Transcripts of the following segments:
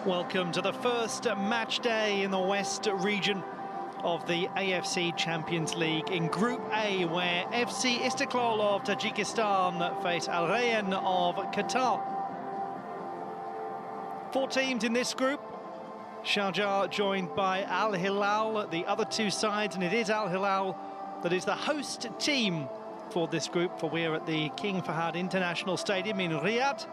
Welcome to the first match day in the West region of the AFC Champions League in Group A, where FC Istiklol of Tajikistan face Al Rayyan of Qatar. 4 teams in this group. Sharjah joined by Al Hilal, the other 2 sides, and it is Al Hilal that is the host team for this group, for we're at the King Fahd International Stadium in Riyadh.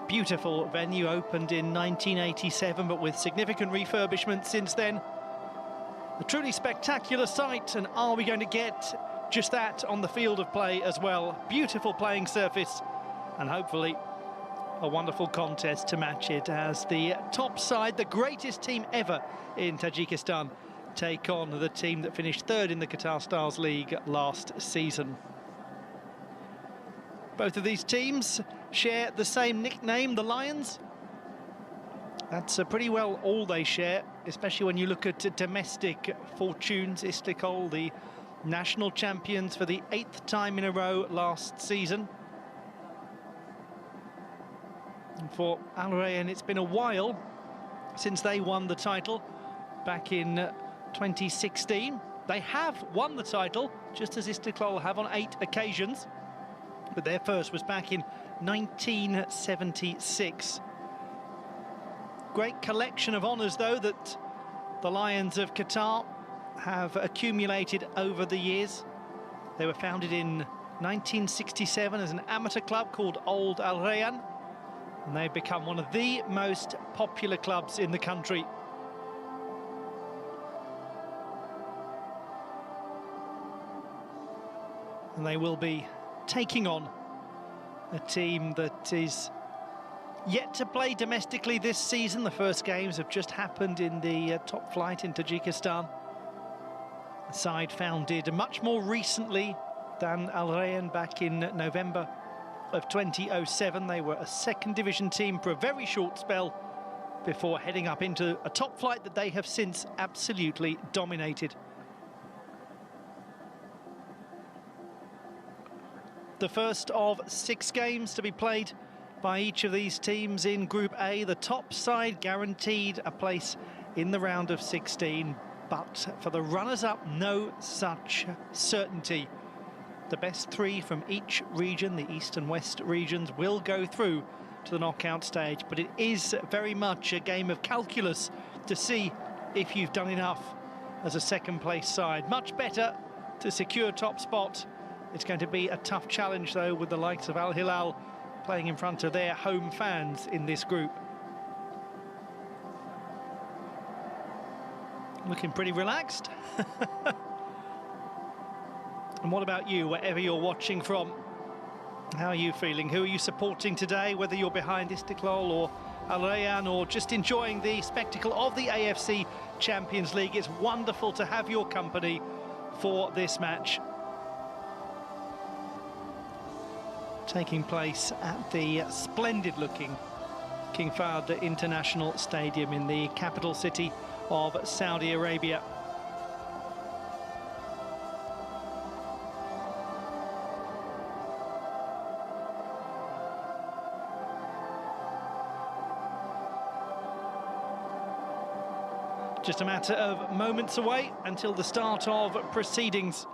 Beautiful venue, opened in 1987, but with significant refurbishment since then. A truly spectacular sight, and are we going to get just that on the field of play as well? Beautiful playing surface, and hopefully a wonderful contest to match it as the top side, the greatest team ever in Tajikistan, take on the team that finished 3rd in the Qatar Stars League last season. Both of these teams share the same nickname, the Lions. That's pretty well all they share, especially when you look at domestic fortunes. Istiklol, the national champions for the 8th time in a row last season. And for Al Rayyan, it's been a while since they won the title back in 2016. They have won the title, just as Istiklol have on 8 occasions. But their first was back in 1976. Great collection of honours, though, that the Lions of Qatar have accumulated over the years. They were founded in 1967 as an amateur club called Old Al Rayyan, and they've become one of the most popular clubs in the country. And they will be taking on a team that is yet to play domestically this season. The first games have just happened in the top flight in Tajikistan. A side founded much more recently than Al Rayyan back in November of 2007. They were a 2nd division team for a very short spell before heading up into a top flight that they have since absolutely dominated. The first of 6 games to be played by each of these teams in Group A. The top side guaranteed a place in the round of 16, but for the runners-up, no such certainty. The best 3 from each region, the East and West regions, will go through to the knockout stage, but it is very much a game of calculus to see if you've done enough as a 2nd place side. Much better to secure top spot. It's going to be a tough challenge, though, with the likes of Al Hilal playing in front of their home fans in this group. Looking pretty relaxed. And what about you, wherever you're watching from? How are you feeling? Who are you supporting today, whether you're behind Istiklol or Al Rayyan, or just enjoying the spectacle of the AFC Champions League? It's wonderful to have your company for this match, taking place at the splendid-looking King Fahd International Stadium in the capital city of Saudi Arabia. Just a matter of moments away until the start of proceedings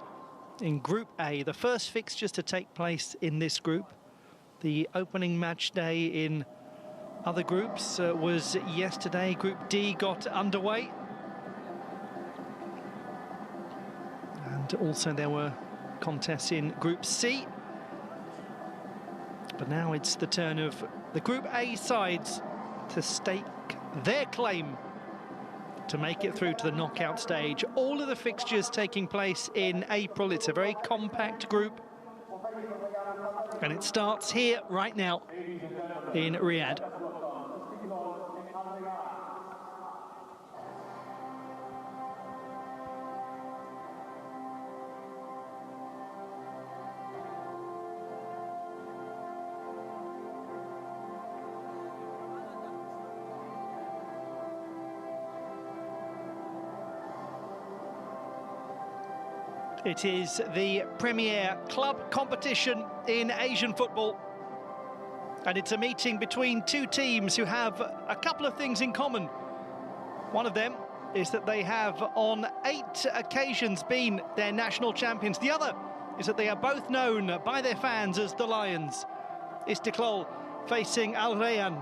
in Group A. The first fixtures to take place in this group. The opening match day in other groups was yesterday. Group D got underway. And also there were contests in Group C. But now it's the turn of the Group A sides to stake their claim to make it through to the knockout stage. All of the fixtures taking place in April. It's a very compact group, and it starts here right now in Riyadh. It is the premier club competition in Asian football. And it's a meeting between two teams who have a couple of things in common. One of them is that they have on 8 occasions been their national champions. The other is that they are both known by their fans as the Lions. Istiklol facing Al Rayyan.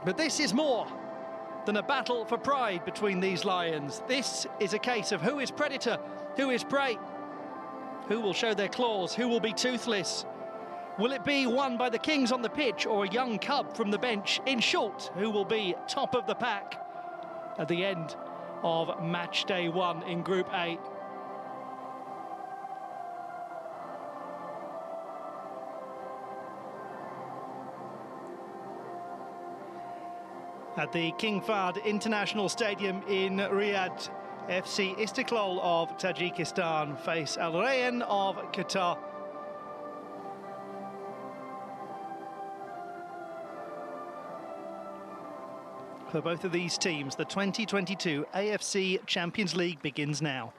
But this is more than a battle for pride between these Lions. This is a case of who is predator, who is prey, who will show their claws, who will be toothless. Will it be won by the kings on the pitch or a young cub from the bench? In short, who will be top of the pack at the end of match day 1 in Group A? At the King Fahd International Stadium in Riyadh, FC Istiklol of Tajikistan face Al Rayyan of Qatar. For both of these teams, the 2022 AFC Champions League begins now.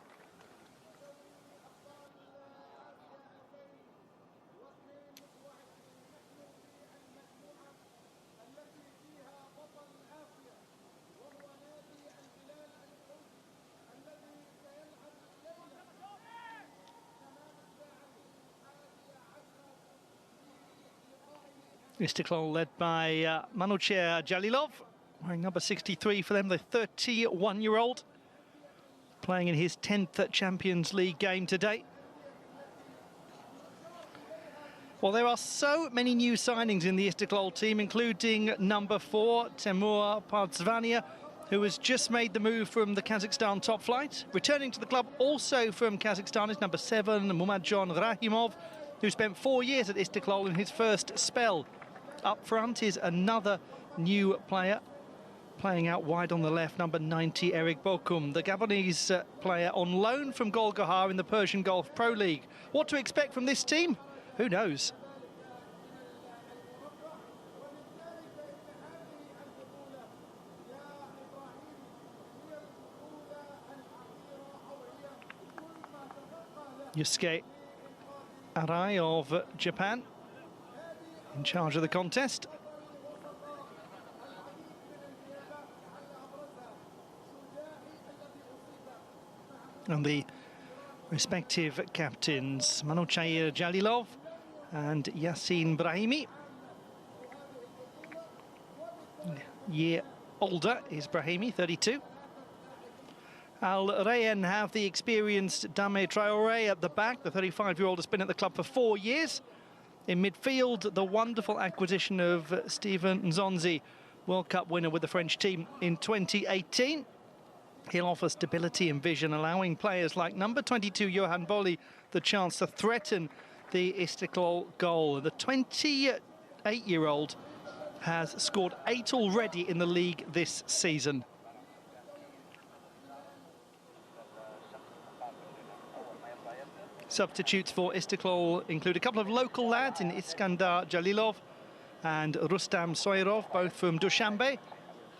Istiklol led by Jalilov, wearing number 63 for them, the 31-year-old, playing in his 10th Champions League game today. Well, there are so many new signings in the Istiklol team, including number 4, Temur Pardzvania, who has just made the move from the Kazakhstan top flight. Returning to the club also from Kazakhstan is number 7, Mumadjon Rahimov, who spent 4 years at Istiklol in his first spell. Up front is another new player, playing out wide on the left, number 90, Eric Bokum, the Gabonese player on loan from Golgahar in the Persian Gulf Pro League. What to expect from this team? Who knows? Yusuke Arai of Japan in charge of the contest. And the respective captains, Manouchehr Jalilov and Yasin Brahimi. Year older is Brahimi, 32. Al Rayyan have the experienced Dame Traoré at the back. The 35-year-old has been at the club for 4 years. In midfield, the wonderful acquisition of Steven Nzonzi, World Cup winner with the French team in 2018. He'll offer stability and vision, allowing players like number 22, Johan Bolli, the chance to threaten the Istiklol goal. The 28-year-old has scored 8 already in the league this season. Substitutes for Istiklol include a couple of local lads in Iskandar Jalilov and Rustam Soyrov, both from Dushanbe.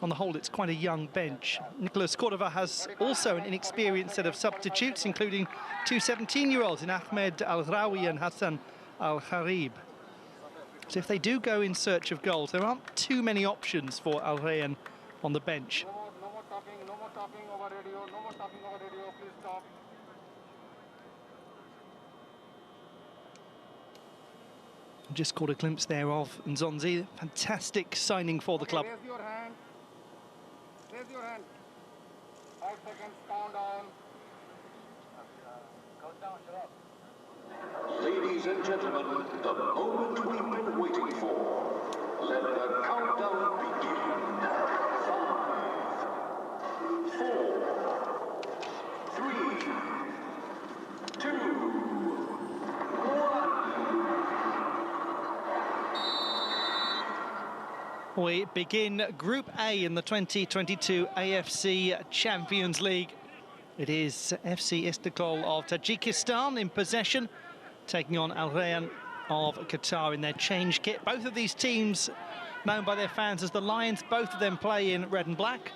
On the whole, it's quite a young bench. Nicolas Cordova has also an inexperienced set of substitutes, including 2 17-year-olds in Ahmed Al-Rawi and Hassan Al-Harib. So if they do go in search of goals, there aren't too many options for Al Rayyan on the bench. No more talking over radio, please stop. Just caught a glimpse there of Nzonzi. Fantastic signing for the club. Raise your hand. Raise your hand. 5 seconds, count down. Ladies and gentlemen, the moment we've been waiting for. Let the countdown begin. 5, 4, 3, 2, We begin Group A in the 2022 AFC Champions League. It is FC Istiklol of Tajikistan in possession, taking on Al Rayyan of Qatar in their change kit. Both of these teams known by their fans as the Lions. Both of them play in red and black.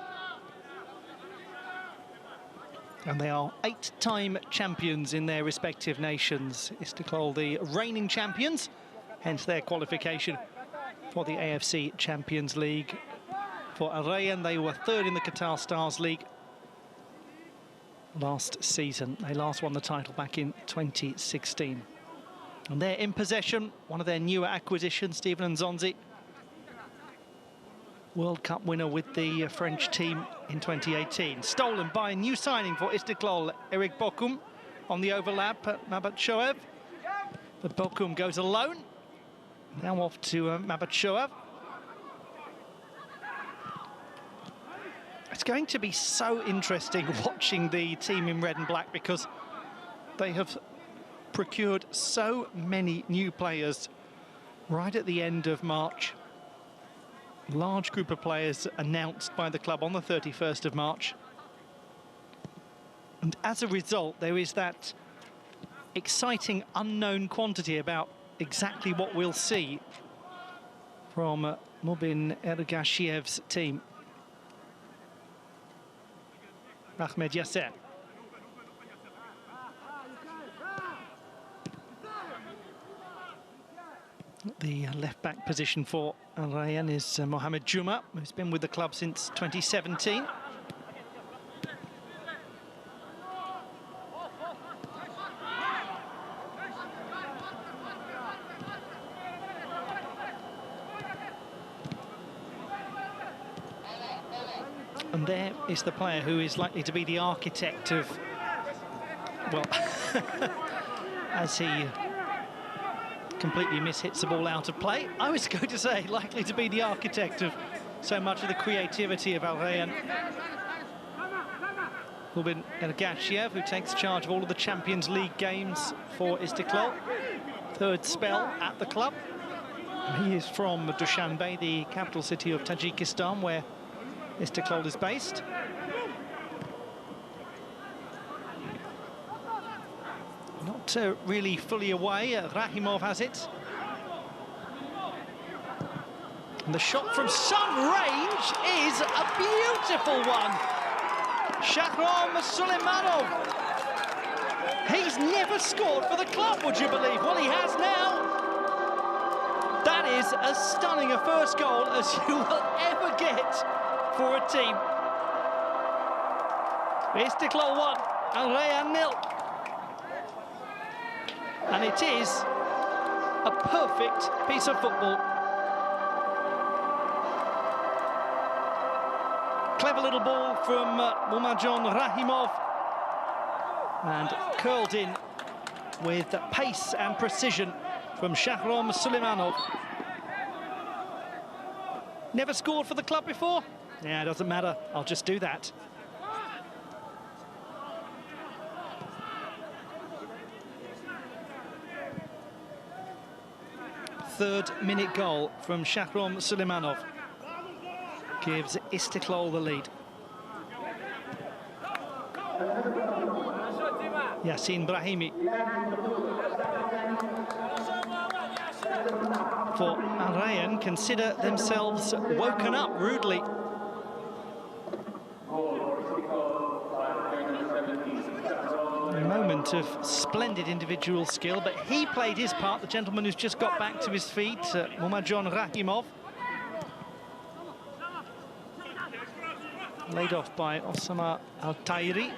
And they are 8-time champions in their respective nations. Istiklol, the reigning champions, hence their qualification for the AFC Champions League. For Rayyan, they were third in the Qatar Stars League last season. They last won the title back in 2016. And they're in possession, one of their newer acquisitions, Steven Nzonzi. World Cup winner with the French team in 2018. Stolen by a new signing for Istiklol, Eric Bokum, on the overlap at Mabat Shoaib. But Bokum goes alone. Now off to Mabat Shoaib. It's going to be so interesting watching the team in red and black, because they have procured so many new players right at the end of March. Large group of players announced by the club on the 31st of March. And as a result, there is that exciting unknown quantity about exactly what we'll see from Mubin Ergashiev's team. Ahmed Yasser. The left-back position for Rayyan is Mohamed Juma, who's been with the club since 2017. And there is the player who is likely to be the architect of, well, as he completely mishits the ball out of play. I was going to say, likely to be the architect of so much of the creativity of Al Rayyan. Mubin Ergashiev, who takes charge of all of the Champions League games for Istiklol. Third spell at the club. He is from Dushanbe, the capital city of Tajikistan, where Istiklol is based. Not really fully away. Rahimov has it. And the shot from some range is a beautiful one. Shahram Suleimanov. He's never scored for the club, would you believe? Well, he has now. That is as stunning a first goal as you will ever get for a team. Istiklol 1 and Rayyan 0. And it is a perfect piece of football. Clever little ball from Mumajon Rahimov, and curled in with pace and precision from Shahram Suleimanov. Never scored for the club before? Yeah, it doesn't matter. I'll just do that. Third-minute goal from Shahram Suleimanov gives Istiklol the lead. Yasin Brahimi for Rayyan consider themselves woken up rudely. A moment of splendid individual skill, but he played his part, the gentleman who's just got back to his feet, Mumajon Rahimov. Laid off by Osama Al-Tayri.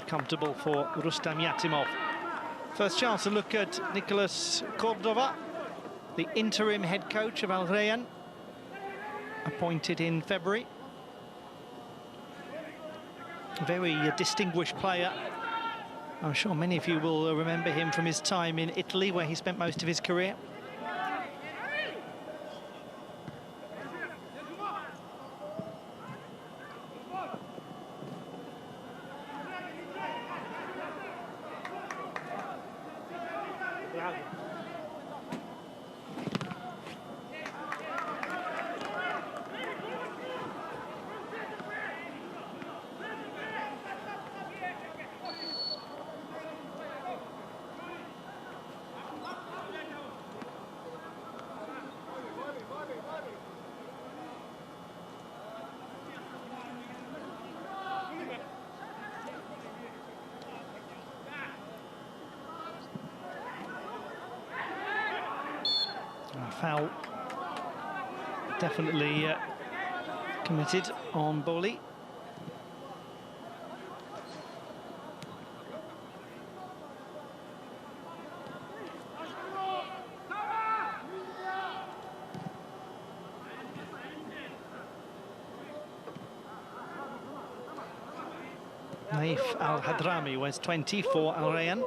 Comfortable for Rustam Yatimov. First chance to look at Nicolas Cordova, the interim head coach of Al Rayyan, appointed in February. A very distinguished player. I'm sure many of you will remember him from his time in Italy, where he spent most of his career. Foul definitely committed on Boli. Naif Al-Hadrami wears 20 for Al Rayyan.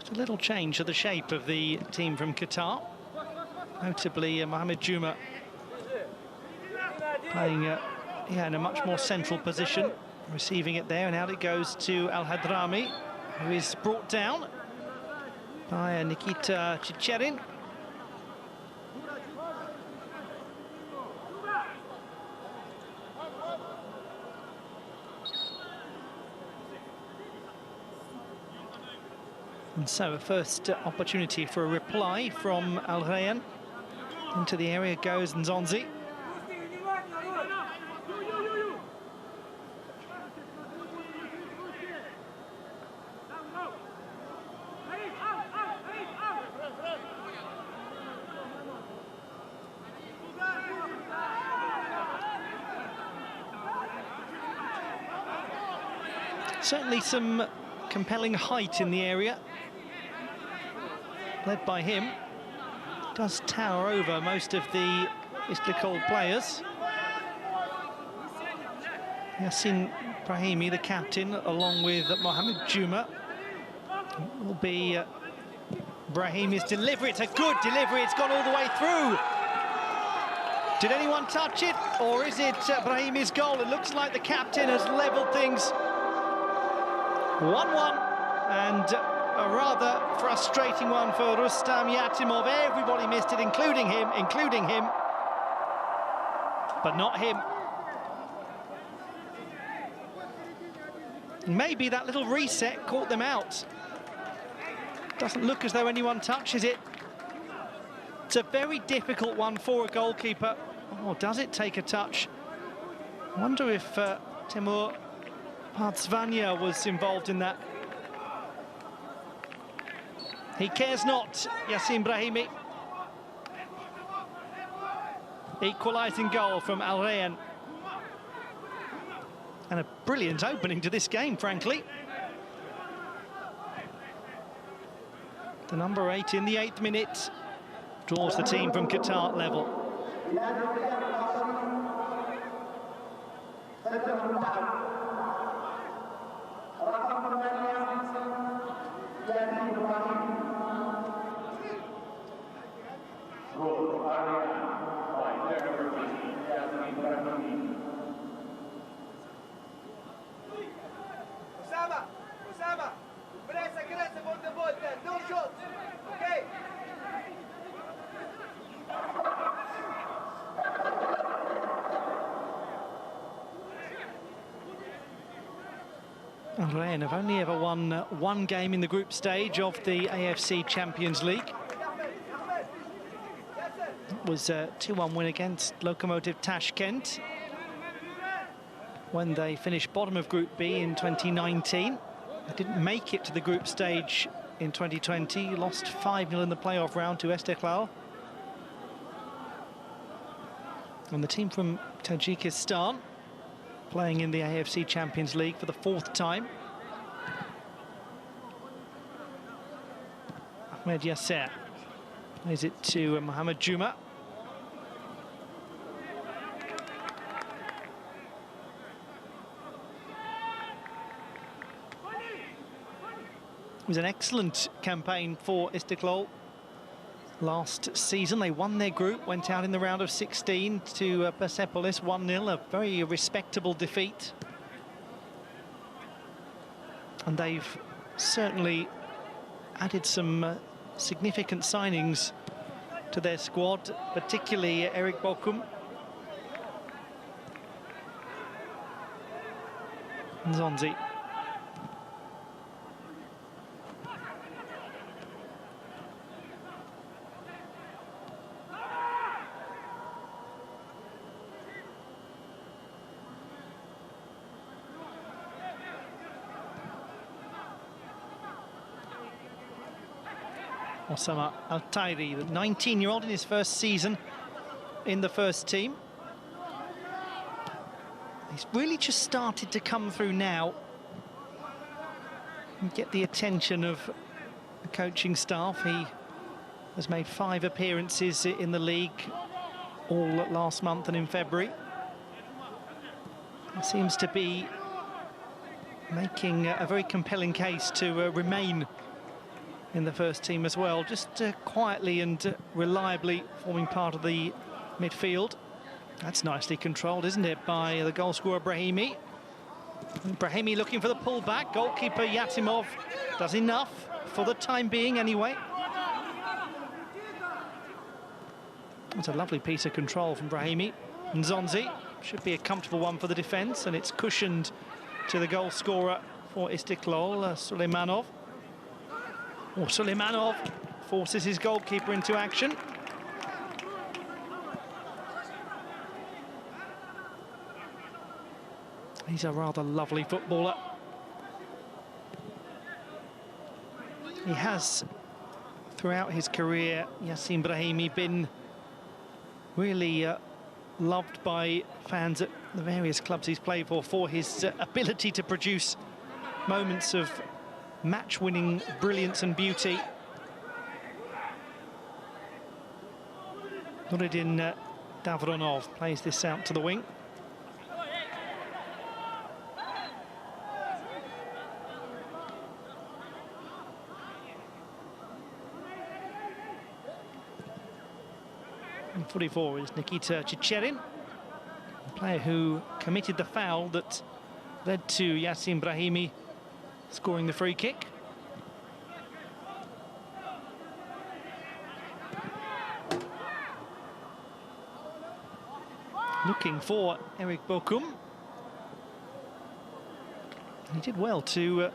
A little change to the shape of the team from Qatar, notably Mohamed Juma playing in a much more central position, receiving it there, and out it goes to Al-Hadrami, who is brought down by Nikita Chicherin. And so a first opportunity for a reply from Al Rayyan. Into the area goes Nzonzi. Certainly some compelling height in the area. Led by him, does tower over most of the Istiklol players. Yassin Brahimi, the captain, along with Mohamed Juma. It will be Brahimi's delivery. It's a good delivery. It's gone all the way through. Did anyone touch it, or is it Brahimi's goal? It looks like the captain has levelled things. 1-1, and a rather frustrating one for Rustam Yatimov. Everybody missed it, including him, but not him. Maybe that little reset caught them out. Doesn't look as though anyone touches it. It's a very difficult one for a goalkeeper. Or does it take a touch? I wonder if Timur Partsvania was involved in that. He cares not, Yassin Brahimi. Equalising goal from Al Rayyan. And a brilliant opening to this game, frankly. The number 8 in the 8th minute draws the team from Qatar level. Al Rayyan have only ever won one game in the group stage of the AFC Champions League. It was a 2-1 win against Lokomotiv Tashkent when they finished bottom of Group B in 2019. They didn't make it to the group stage in 2020, lost 5-0 in the playoff round to Istiklol. And the team from Tajikistan playing in the AFC Champions League for the 4th time. Ahmed Yasser plays it to Mohamed Juma. It was an excellent campaign for Istiklol. Last season, they won their group, went out in the round of 16 to Persepolis 1-0, a very respectable defeat. And they've certainly added some significant signings to their squad, particularly Eric Bokum. Nzonzi. Osama Al-Tairi, the 19-year-old in his first season in the first team. He's really just started to come through now and get the attention of the coaching staff. He has made 5 appearances in the league, all last month and in February. He seems to be making a very compelling case to remain in the first team as well, just quietly and reliably forming part of the midfield. That's nicely controlled, isn't it, by the goal scorer Brahimi. Brahimi looking for the pullback. Goalkeeper Yatimov does enough for the time being anyway. That's a lovely piece of control from Brahimi. Nzonzi should be a comfortable one for the defence, and it's cushioned to the goal scorer for Istiklol, Suleimanov. Or Suleimanov forces his goalkeeper into action. He's a rather lovely footballer. He has, throughout his career, Yassin Brahimi, been really loved by fans at the various clubs he's played for his ability to produce moments of match-winning brilliance and beauty. Nuruddin Davronov plays this out to the wing. And 44 is Nikita Chicherin, the player who committed the foul that led to Yassin Brahimi scoring the free kick. Looking for Eric Bokum. He did well to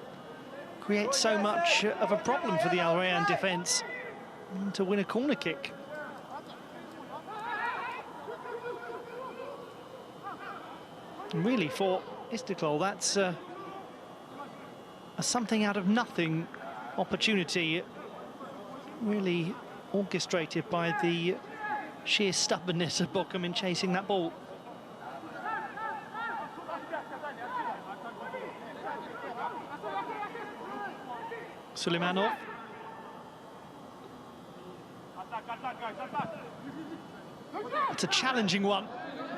create so much of a problem for the Al Rayyan defence and to win a corner kick. And really, for Istiklol, that's a something out of nothing opportunity, really orchestrated by the sheer stubbornness of Bokum in chasing that ball. Suleimanov. It's a challenging one,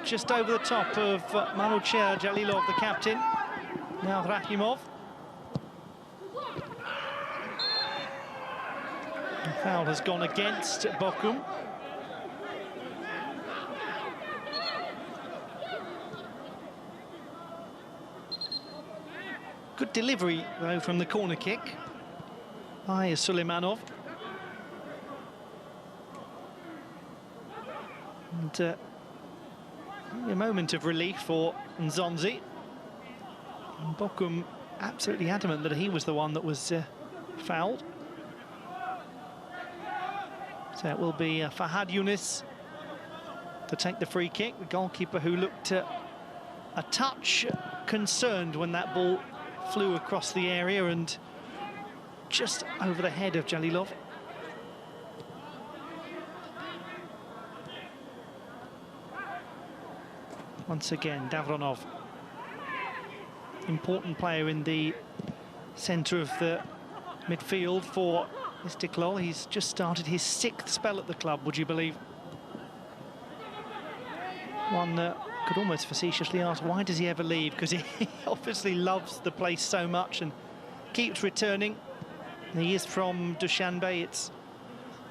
just over the top of Manucher Jalilov, the captain. Now Rahimov. The foul has gone against Bokum. Good delivery, though, from the corner kick by Suleimanov. And a moment of relief for Nzonzi. And Bokum absolutely adamant that he was the one that was fouled. So it will be Fahd Yunus to take the free kick, the goalkeeper who looked a touch concerned when that ball flew across the area and just over the head of Jalilov. Once again, Davronov, important player in the centre of the midfield for Istiklol. He's just started his 6th spell at the club, would you believe? One could almost facetiously ask, why does he ever leave? Because he obviously loves the place so much and keeps returning. And he is from Dushanbe. It's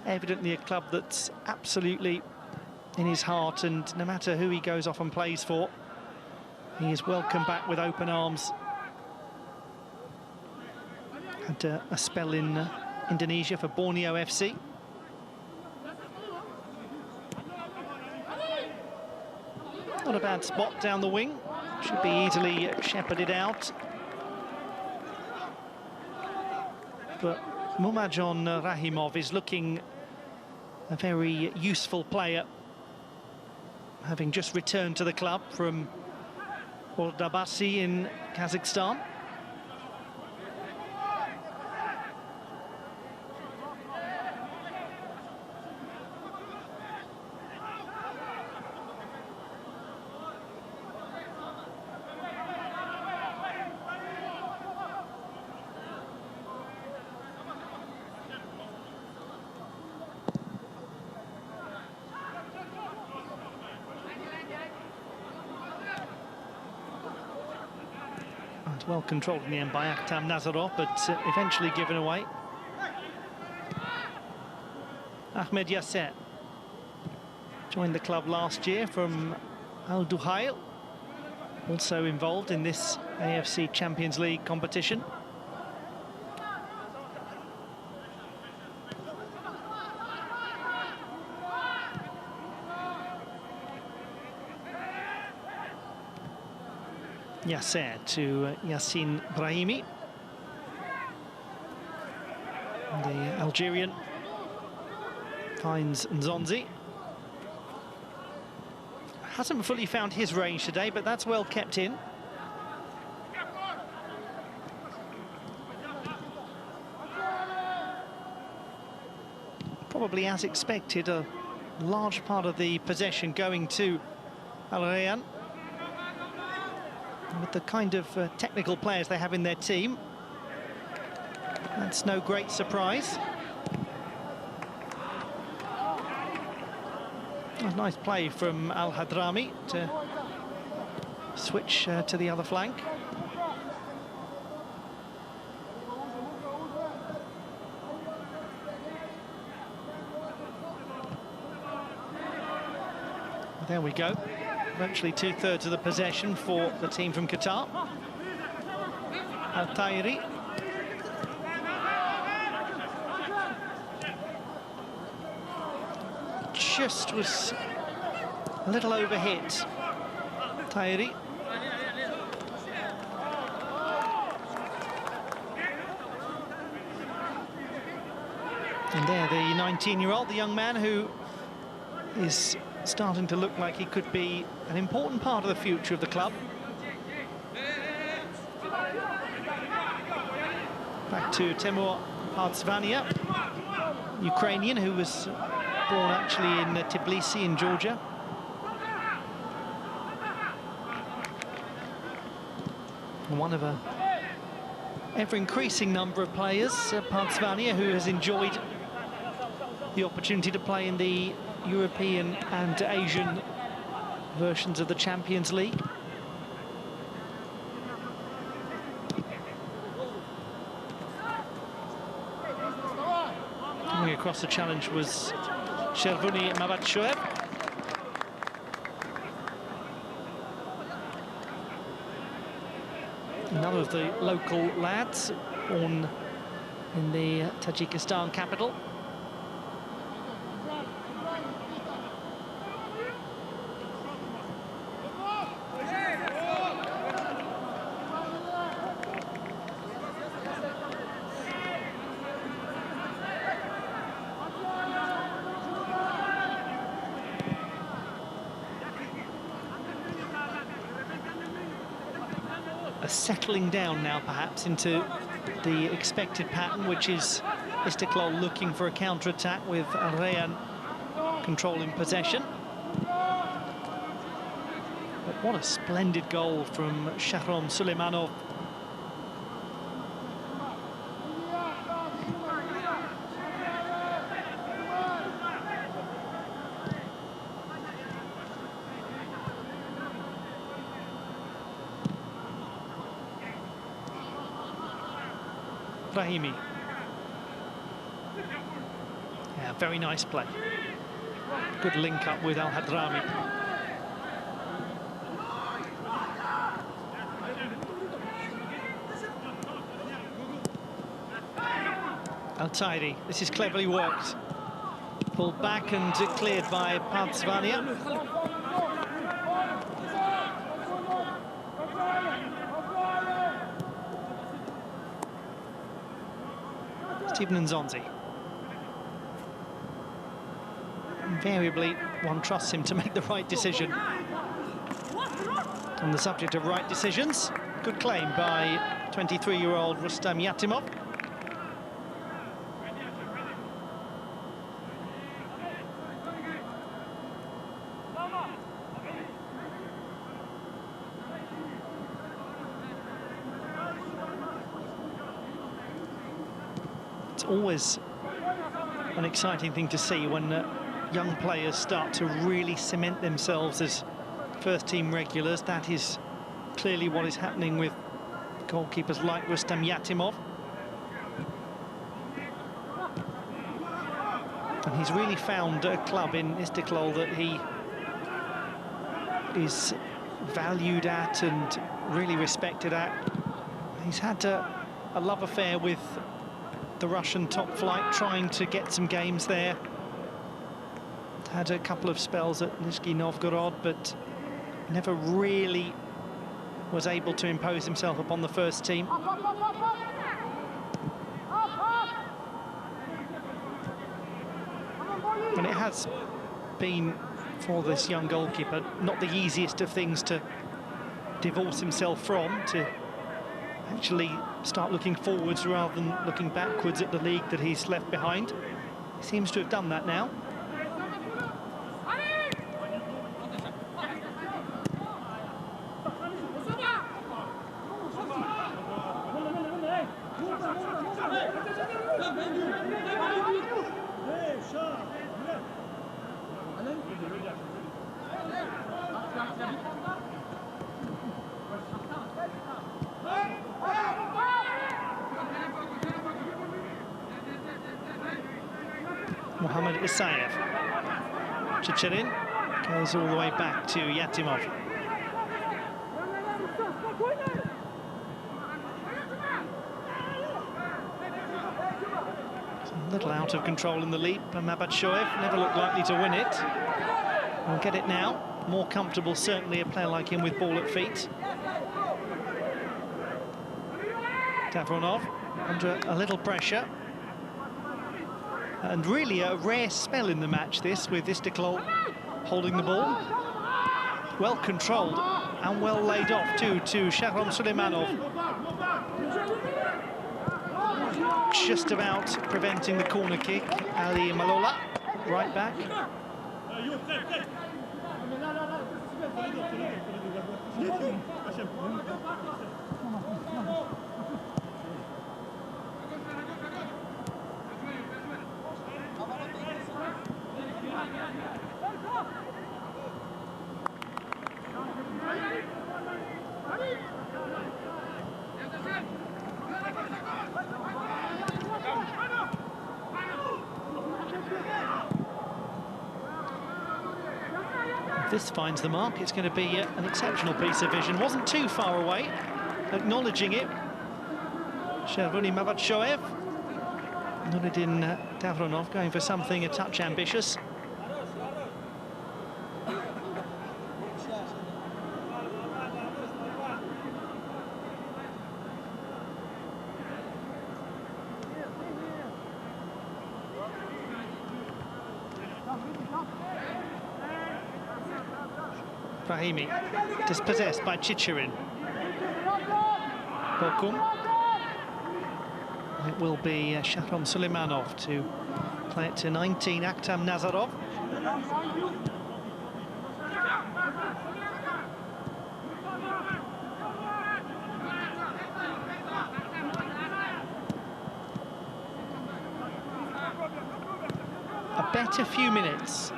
evidently a club that's absolutely in his heart, and no matter who he goes off and plays for, he is welcomed back with open arms. Had a spell in Indonesia for Borneo FC. Not a bad spot down the wing. Should be easily shepherded out. But Mumajon Rahimov is looking a very useful player, having just returned to the club from Ordubasi in Kazakhstan. It's well controlled in the end by Akhtam Nazarov, but eventually given away. Ahmed Yasser joined the club last year from Al Duhail, also involved in this AFC Champions League competition. Yasser to Yassin Brahimi. The Algerian finds Nzonzi. Hasn't fully found his range today, but that's well kept in. Probably as expected, a large part of the possession going to Al Rayyan. With the kind of technical players they have in their team, that's no great surprise. A nice play from Al Hadrami to switch to the other flank. There we go. Virtually two-thirds of the possession for the team from Qatar. Al-Tayri. Just was a little overhit. Tayri. And there, the 19-year-old, the young man who is starting to look like he could be an important part of the future of the club. Back to Temur Partsvania, Ukrainian, who was born actually in Tbilisi in Georgia. One of a ever-increasing number of players, Partsvania, who has enjoyed the opportunity to play in the European and Asian versions of the Champions League. Coming across the challenge was Shervuni Mabatshoev. Another of the local lads, born in the Tajikistan capital. Settling down now, perhaps, into the expected pattern, which is Istiklol looking for a counter-attack with Al Rayyan controlling possession. But what a splendid goal from Shahram Suleimanov. Brahimi. Yeah, very nice play. Good link up with Al Hadrami. Al-Tayri, this is cleverly worked. Pulled back and cleared by Partsvania. Stephen Nzonzi. Invariably, one trusts him to make the right decision. On the subject of right decisions, good claim by 23-year-old Rustam Yatimov. It's always an exciting thing to see when young players start to really cement themselves as first-team regulars. That is clearly what is happening with Goalkeepers like Rustam Yatimov. And he's really found a club in Istiklol that he is valued at and really respected at. He's had a love affair with the Russian top flight, trying to get some games there. Had a couple of spells at Nizhny Novgorod, but never really was able to impose himself upon the first team. And it has been, for this young goalkeeper, not the easiest of things to divorce himself from, to actually start looking forwards rather than looking backwards at the league that he's left behind. He seems to have done that now. Mohamed Isayev. Chicherin goes all the way back to Yatimov. A little out of control in the leap, and Mabatshoev never looked likely to win it. We'll get it now. More comfortable, certainly, a player like him with ball at feet. Davronov under a little pressure. And really a rare spell in the match, this, with Istiklol holding the ball. Well controlled and well laid off, too, to Shahram Suleimanov. Just about preventing the corner kick. Ali Malola, right back. If this finds the mark, it's going to be an exceptional piece of vision. Wasn't too far away, acknowledging it. Shervuni Mabatshoev. Nuruddin Davronov going for something a touch ambitious. Brahimi, dispossessed by Chicherin. Bokum. It will be Shahram Suleimanov to play it to 19, Akhtam Nazarov. A better few minutes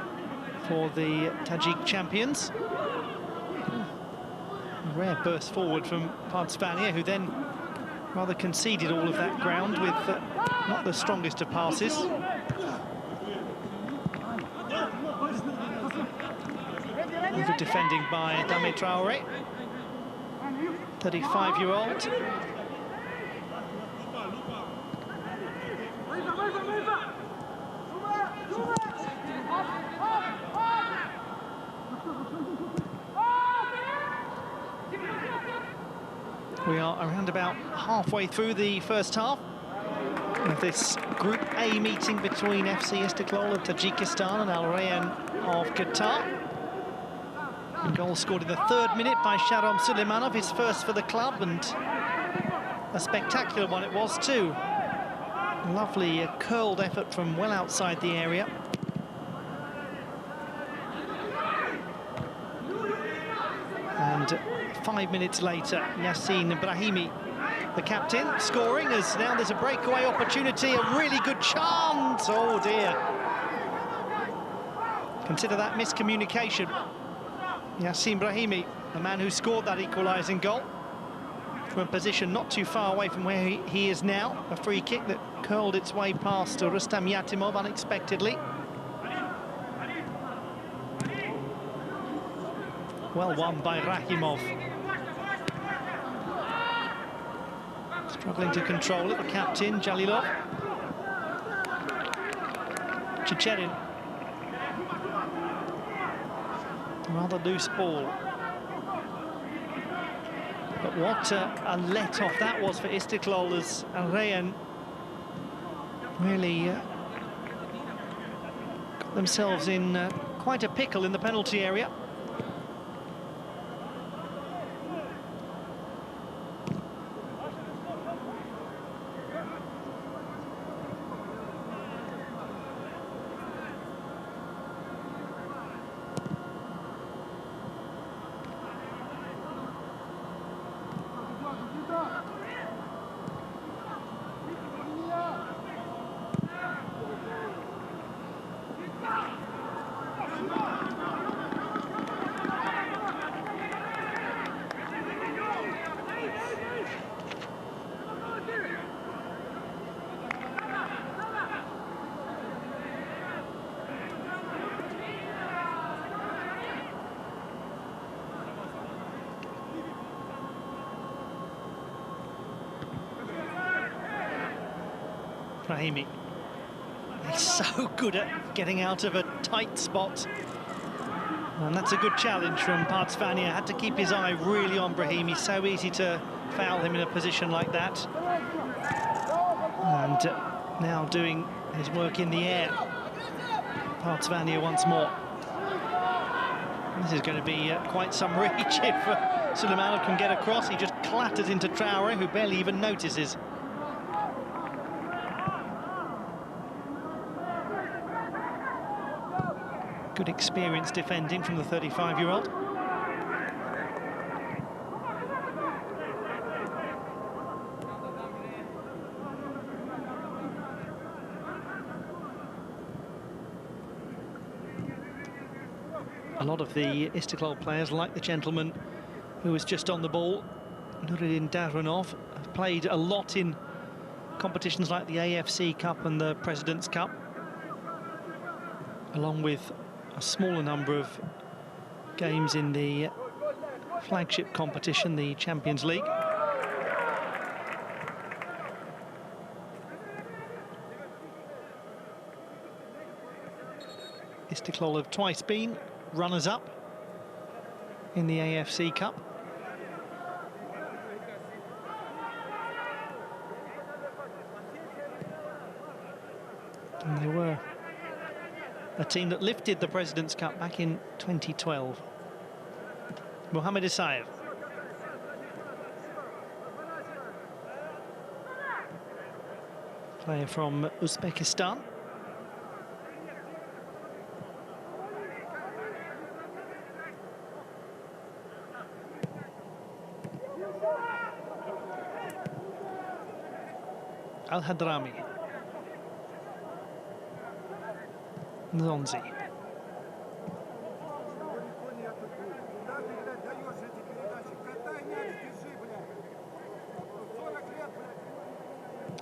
for the Tajik champions. A rare burst forward from Fahd, who then rather conceded all of that ground with not the strongest of passes. Over defending by Dame Traore, 35-year-old. We are around about halfway through the first half of this Group A meeting between FC Istiklol of Tajikistan and Al Rayyan of Qatar. A goal scored in the 3rd minute by Shahram Suleimanov, his first for the club, and a spectacular one it was too. Lovely curled effort from well outside the area. And 5 minutes later, Yassine Brahimi, the captain, scoring, as now there's a breakaway opportunity, a really good chance. Oh dear. Consider that miscommunication. Yassine Brahimi, the man who scored that equalising goal. from a position not too far away from where he is now. A free kick that curled its way past Rustam Yatimov unexpectedly. Well won by Rahimov. Struggling to control it, the captain, Jalilov. Chicherin. Rather loose ball. But what a let-off that was for Istiklol, as Rayyan really got themselves in quite a pickle in the penalty area. Brahimi. He's so good at getting out of a tight spot. And that's a good challenge from Partsvania. Had to keep his eye really on Brahimi. So easy to foul him in a position like that. And now doing his work in the air. Partsvania once more. This is going to be quite some reach if Suleimanov can get across. He just clatters into Traore, who barely even notices. Good experience defending from the 35-year-old. A lot of the Istiklol players, like the gentleman who was just on the ball, Nuruddin Davronov, have played a lot in competitions like the AFC Cup and the President's Cup, along with a smaller number of games in the flagship competition, the Champions League. Istiklol have twice been runners-up in the AFC Cup. And they were a team that lifted the President's Cup back in 2012. Mohamed Isaev. Player from Uzbekistan. Al-Hadrami. Nzonzi.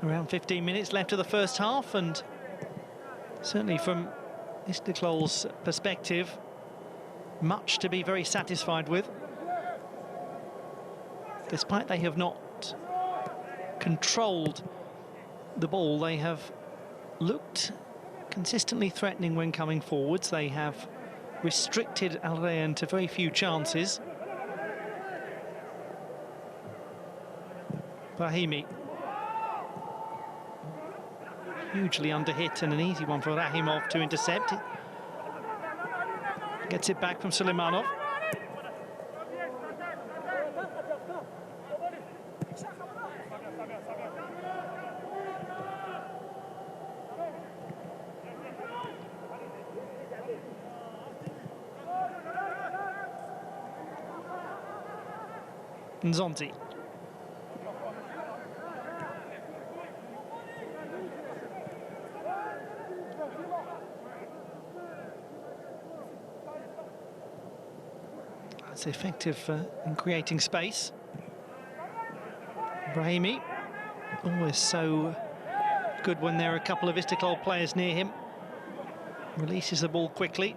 Around 15 minutes left of the first half, and certainly from Istiklal's perspective, much to be very satisfied with. Despite they have not controlled the ball, they have looked consistently threatening when coming forwards. They have restricted Al Rayyan to very few chances. Brahimi. Hugely underhit, and an easy one for Rahimov to intercept. Gets it back from Suleimanov. Nzonzi. That's effective in creating space. Brahimi, always so good when there are a couple of Istiklol players near him. Releases the ball quickly.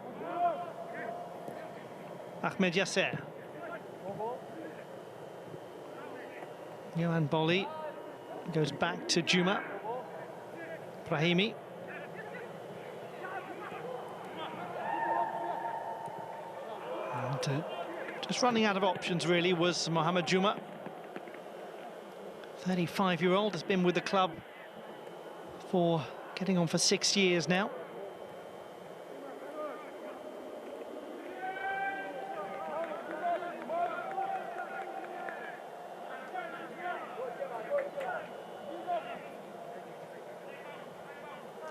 Ahmed Yasser. Johan Bolli goes back to Juma. Brahimi. And just running out of options, really, was Mohamed Juma. 35-year-old, has been with the club for getting on for 6 years now.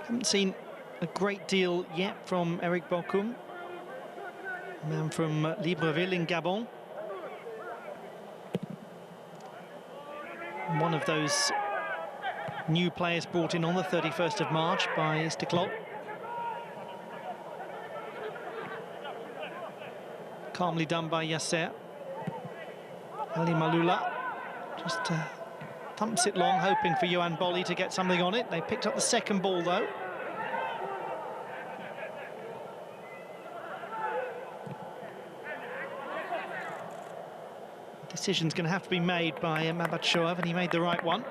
Haven't seen a great deal yet from Eric Bokum, a man from Libreville in Gabon. One of those new players brought in on the 31st of March by Istiklol. Calmly done by Yasser. Ali Malula just thumps it long, hoping for Johan Bolli to get something on it. They picked up the second ball, though. Decision's going to have to be made by Mabat Shoaib, and he made the right one.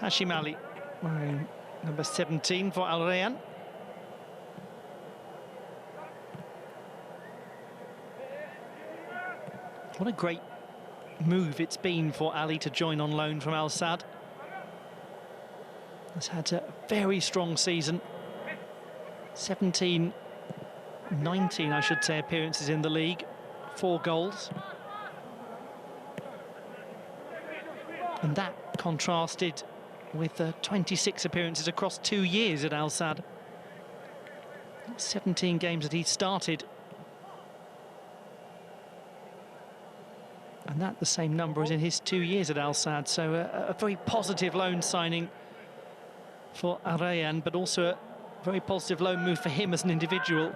Hashim Ali, wearing number 17 for Al Rayyan. What a great move it's been for Ali to join on loan from Al Sadd. Has had a very strong season. 19, I should say, appearances in the league. 4 goals. And that contrasted with 26 appearances across 2 years at Al Sadd. 17 games that he started. And that the same number as in his 2 years at Al Sadd. So a very positive loan signing for Rayyan, but also a very positive loan move for him as an individual.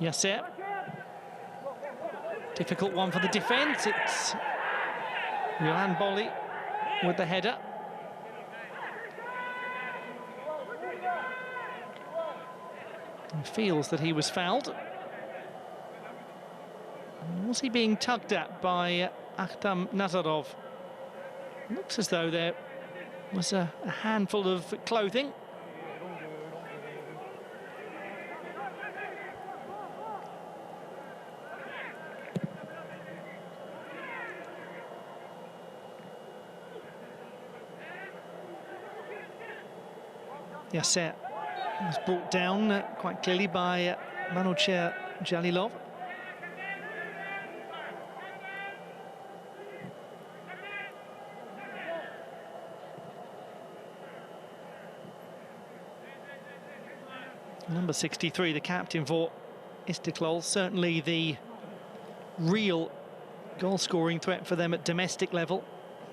Yasser. Difficult one for the defence. It's Johan Bolli with the header. He feels that he was fouled. Was he being tugged at by Akhtam Nazarov? Looks as though there was a handful of clothing. Yasser was brought down quite clearly by Manoucher Jalilov. Number 63, the captain for Istiklol, certainly the real goal-scoring threat for them at domestic level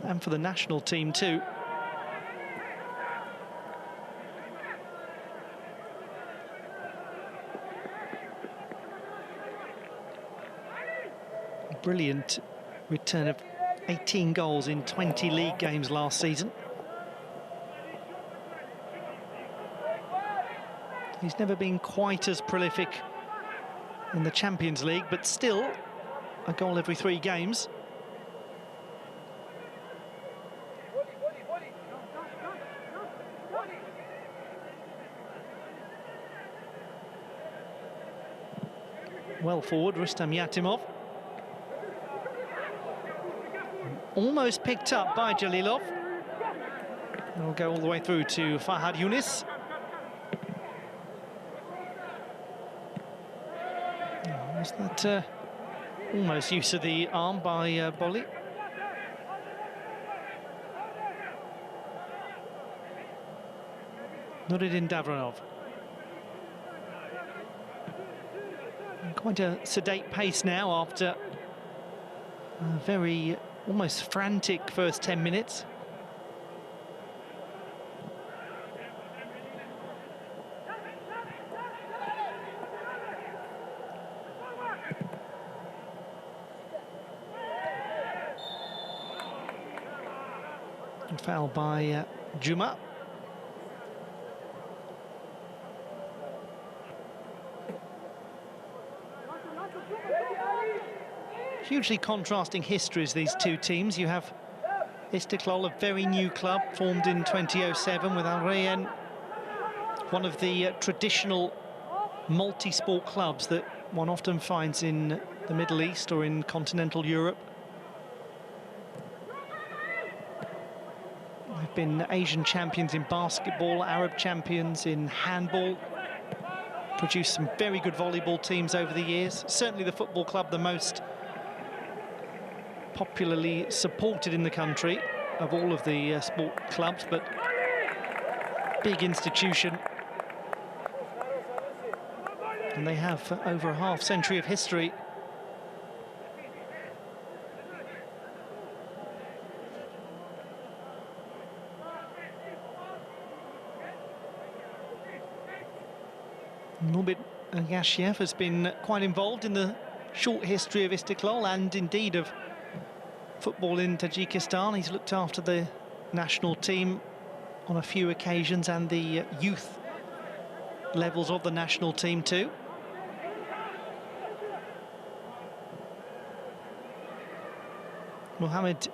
and for the national team too. Brilliant return of 18 goals in 20 league games last season. He's never been quite as prolific in the Champions League, but still a goal every 3 games. Well forward, Rustam Yatimov. Almost picked up by Jalilov. It'll go all the way through to Fahd Younis. Was that almost use of the arm by Bolli? Nuruddin Davronov. Quite a sedate pace now after a very almost frantic first 10 minutes. Foul by Juma. Hugely contrasting histories, these two teams. You have Istiklol, a very new club formed in 2007 with Rayyan, one of the traditional multi-sport clubs that one often finds in the Middle East or in continental Europe. They've been Asian champions in basketball, Arab champions in handball, produced some very good volleyball teams over the years. Certainly the football club the most popularly supported in the country of all of the sport clubs, but big institution. And they have over a half-century of history. Norbit Agashiev has been quite involved in the short history of Istiklol and indeed of football in Tajikistan. He's looked after the national team on a few occasions and the youth levels of the national team too. Mohamed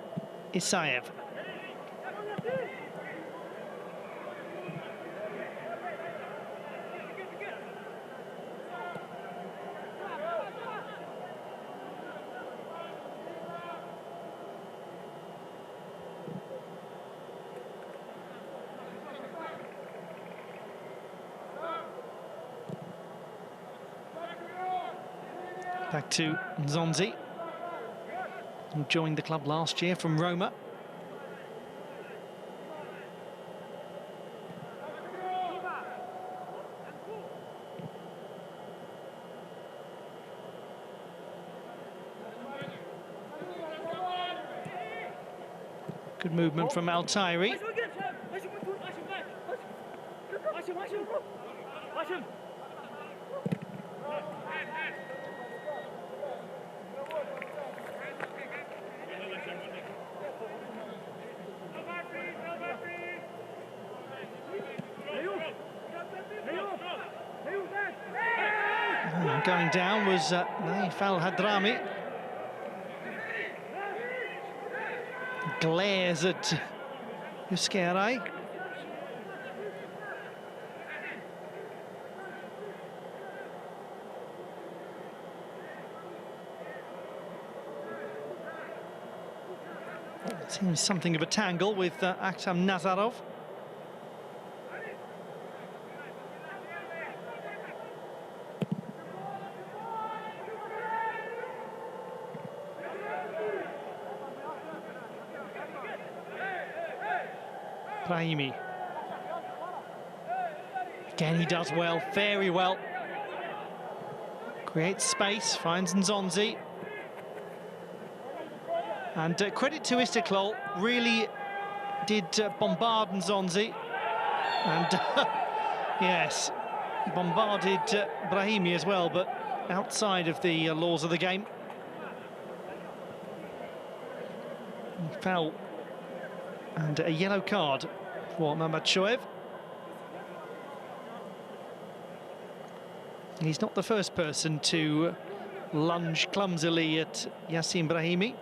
Isayev. Back to Nzonzi, who joined the club last year from Roma. Good movement from Al-Tairi. Going down was Fahd Hadrami. Glares at Yuskere. Seems something of a tangle with Akhtam Nazarov. Brahimi. Again, he does well, very well. Creates space, finds Nzonzi. And credit to Istiklol, really did bombard Nzonzi. And yes, bombarded Brahimi as well, but outside of the laws of the game. Foul and a yellow card for Mamad Shoaib. He's not the first person to lunge clumsily at Yassin Brahimi.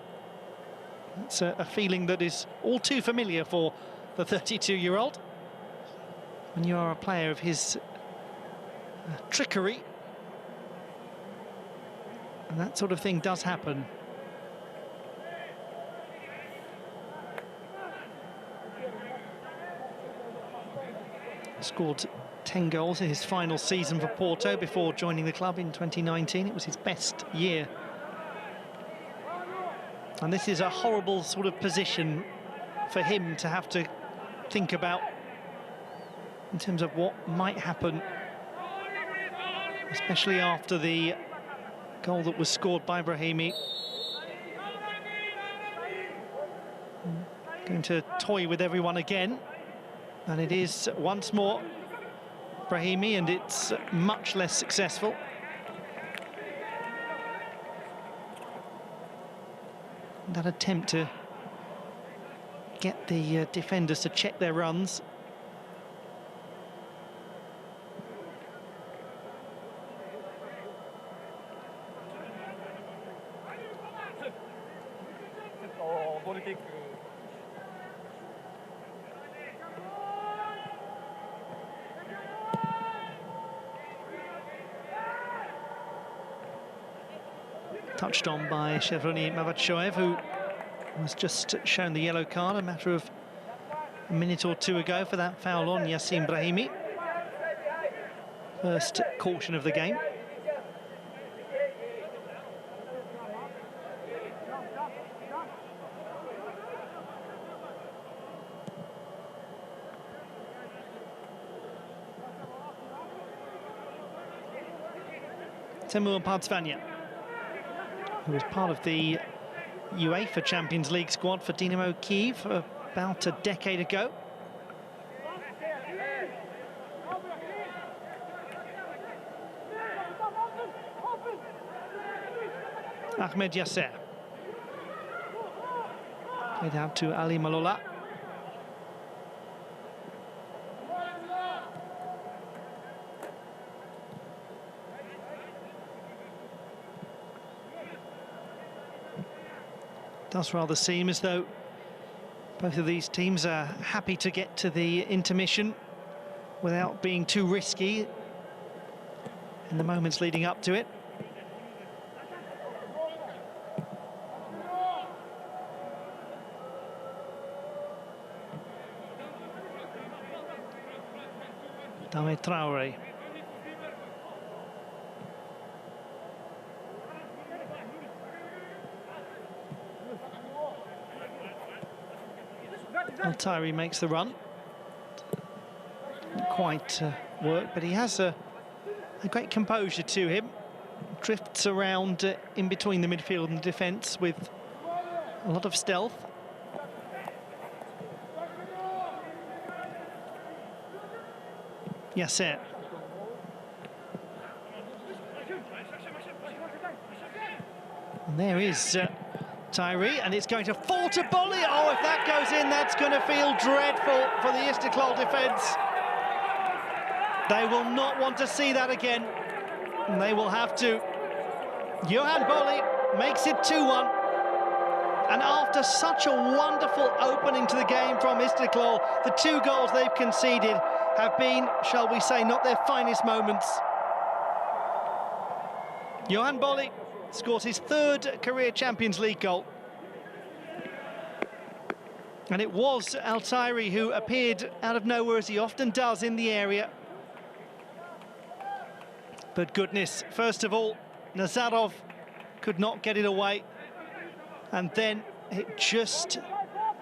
It's a feeling that is all too familiar for the 32-year-old. When you are a player of his trickery, and that sort of thing does happen. Scored 10 goals in his final season for Porto before joining the club in 2019. It was his best year. And this is a horrible sort of position for him to have to think about in terms of what might happen, especially after the Goal that was scored by Brahimi. Going to toy with everyone again. And it is once more Brahimi, and it's much less successful. That attempt to get the defenders to check their runs. Touched on by Chevroni Mavatshoev, who was just shown the yellow card a matter of a minute or two ago for that foul on Yassin Brahimi. First caution of the game. Temur Partsvanya, who was part of the UEFA Champions League squad for Dynamo Kyiv about a decade ago. Ahmed Yasser. Played out to Ali Malola. Does rather seem as though both of these teams are happy to get to the intermission without being too risky in the moments leading up to it. Dame Traore. Altairi makes the run. Didn't quite work, but he has a great composure to him. Drifts around in between the midfield and defence with a lot of stealth. Yasser. And there is Tyree, and it's going to fall to Bolly. Oh, if that goes in, that's going to feel dreadful for the Istiklol defence. They will not want to see that again, and they will have to. Johan Bolly makes it 2-1. And after such a wonderful opening to the game from Istiklol, the 2 goals they've conceded have been, shall we say, not their finest moments. Johan Bolly scores his 3rd career Champions League goal. And it was Altairi who appeared out of nowhere, as he often does in the area. But goodness, first of all, Nazarov could not get it away. And then it just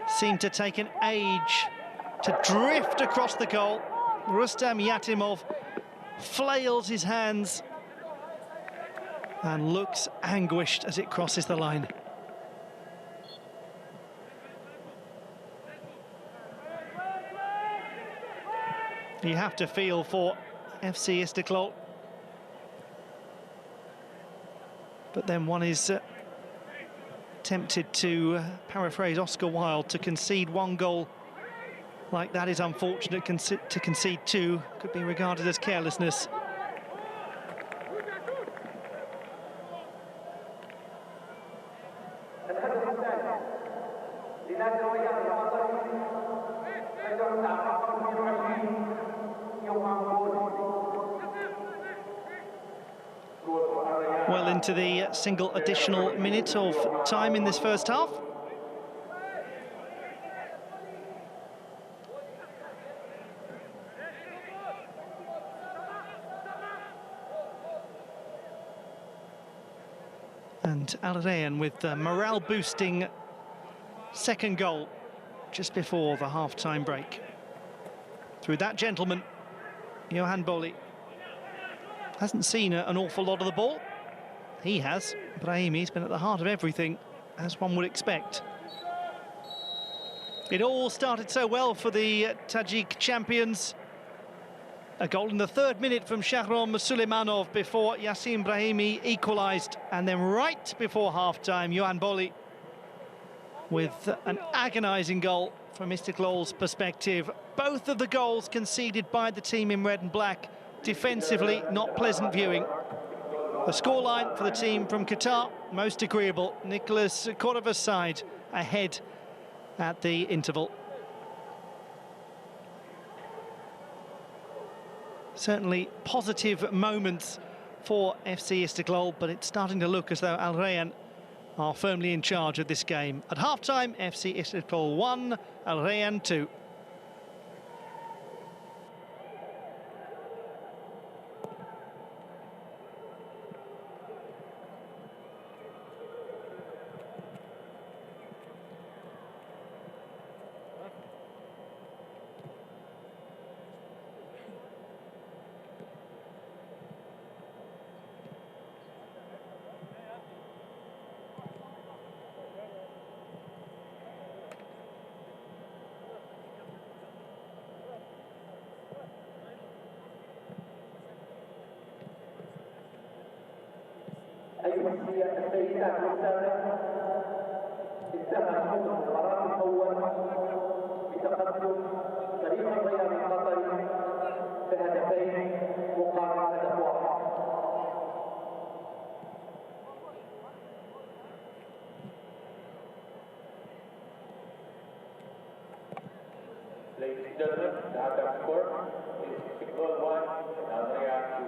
seemed to take an age to drift across the goal. Rustam Yatimov flails his hands and looks anguished as it crosses the line. You have to feel for FC Istiklol. But then one is tempted to paraphrase Oscar Wilde, to concede 1 goal like that is unfortunate. To concede 2 could be regarded as carelessness. Well into the single additional minute of time in this first half. And Rayyan with the morale-boosting 2nd goal just before the half-time break. Through that gentleman, Johan Bolly. Hasn't seen an awful lot of the ball, he has. Brahimi's been at the heart of everything, as one would expect. It all started so well for the Tajik champions. A goal in the 3rd minute from Shahram Suleimanov before Yassin Brahimi equalised. And then right before half-time, Yohan Boli with an agonising goal from Istiklol's perspective. Both of the goals conceded by the team in red and black. Defensively, not pleasant viewing. The scoreline for the team from Qatar, most agreeable. Nicholas Cordova's side ahead at the interval. Certainly positive moments for FC Istiklol, but it's starting to look as though Rayyan are firmly in charge of this game. At half-time, FC Istiklol 1, Rayyan 2. أيها السيدات والسادة، انتهى شوط المباراة الأول بتقدم فريق الرياض القطري بهدفين مقابل هدف واحد. Ladies and gentlemen, the halftime score is Istiklol 1 and Riyadh 2.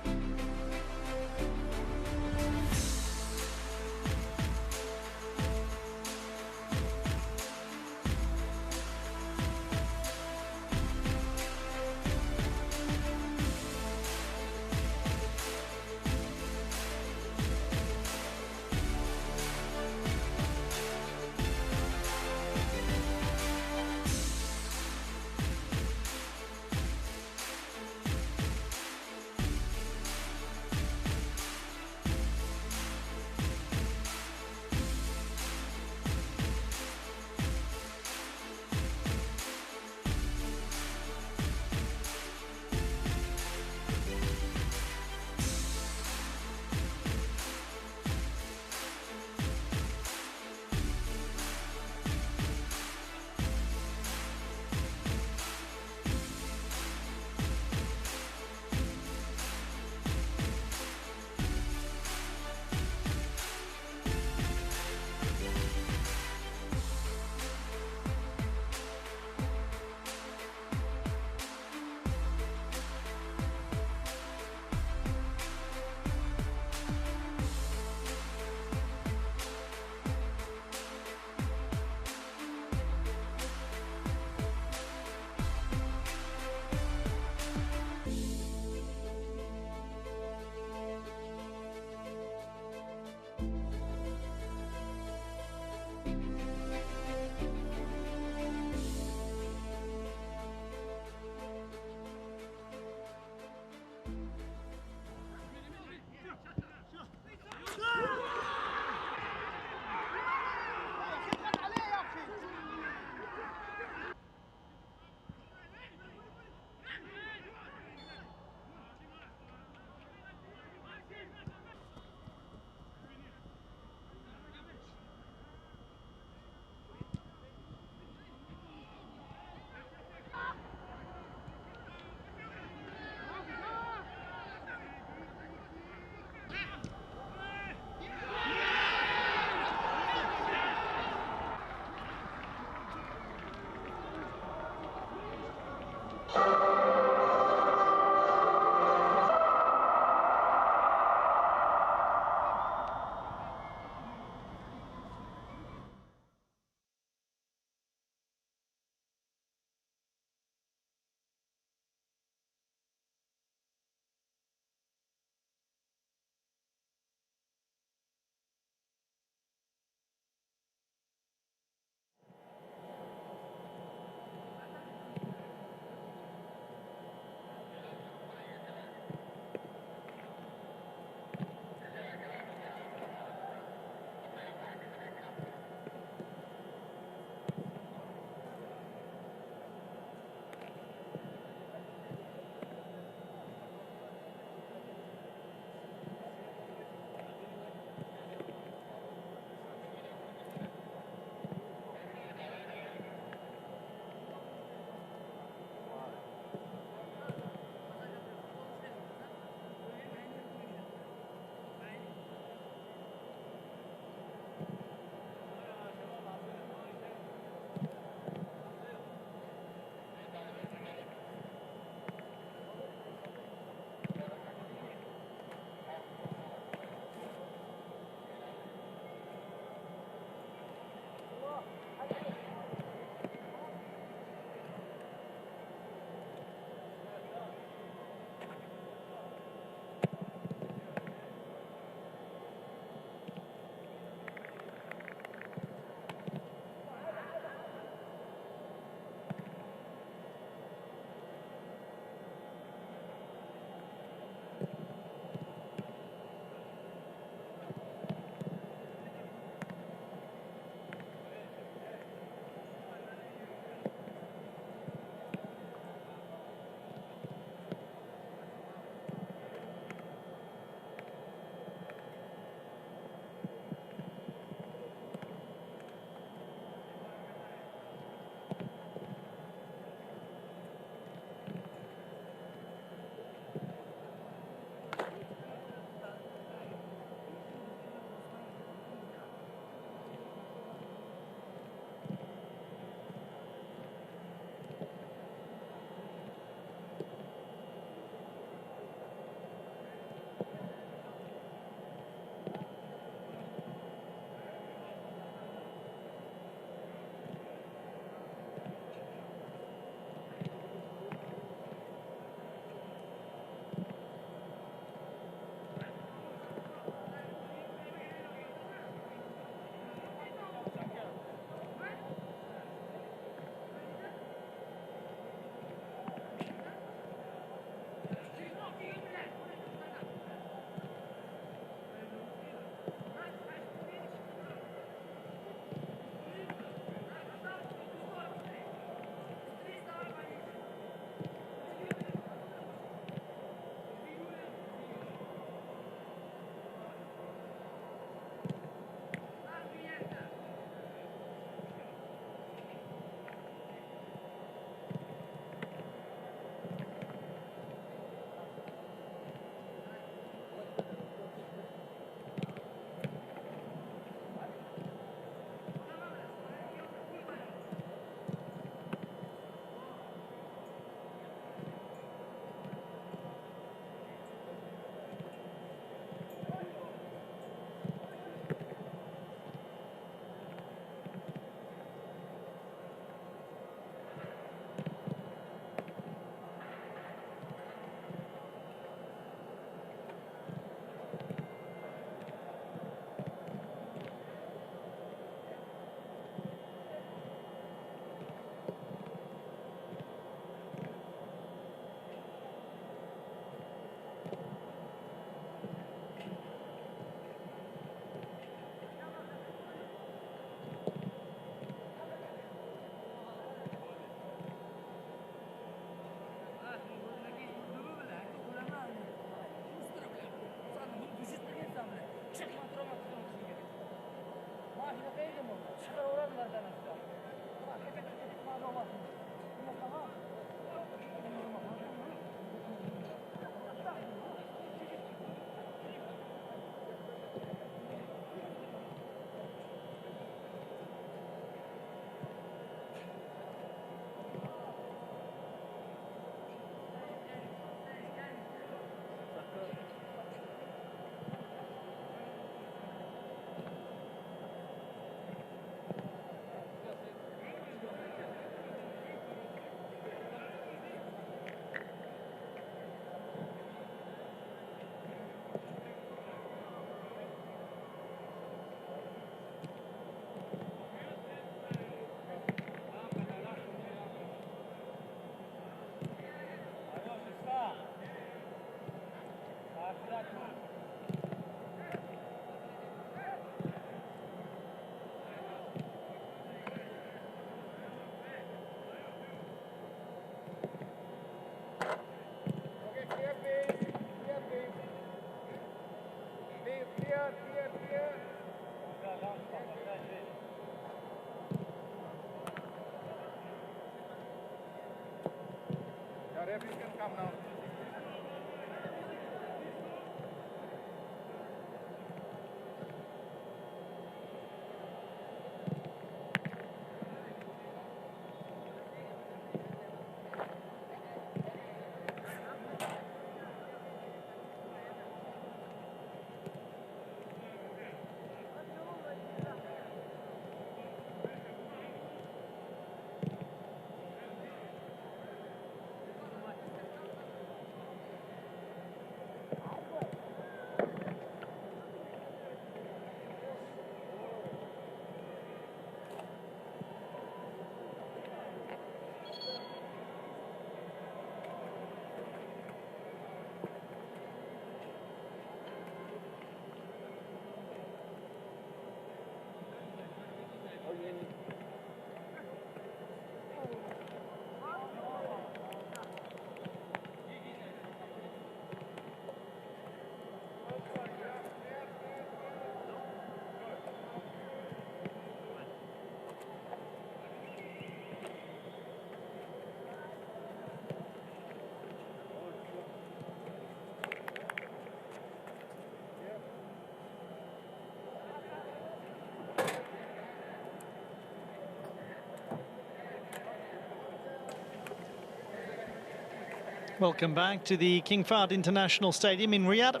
Welcome back to the King Fahd International Stadium in Riyadh.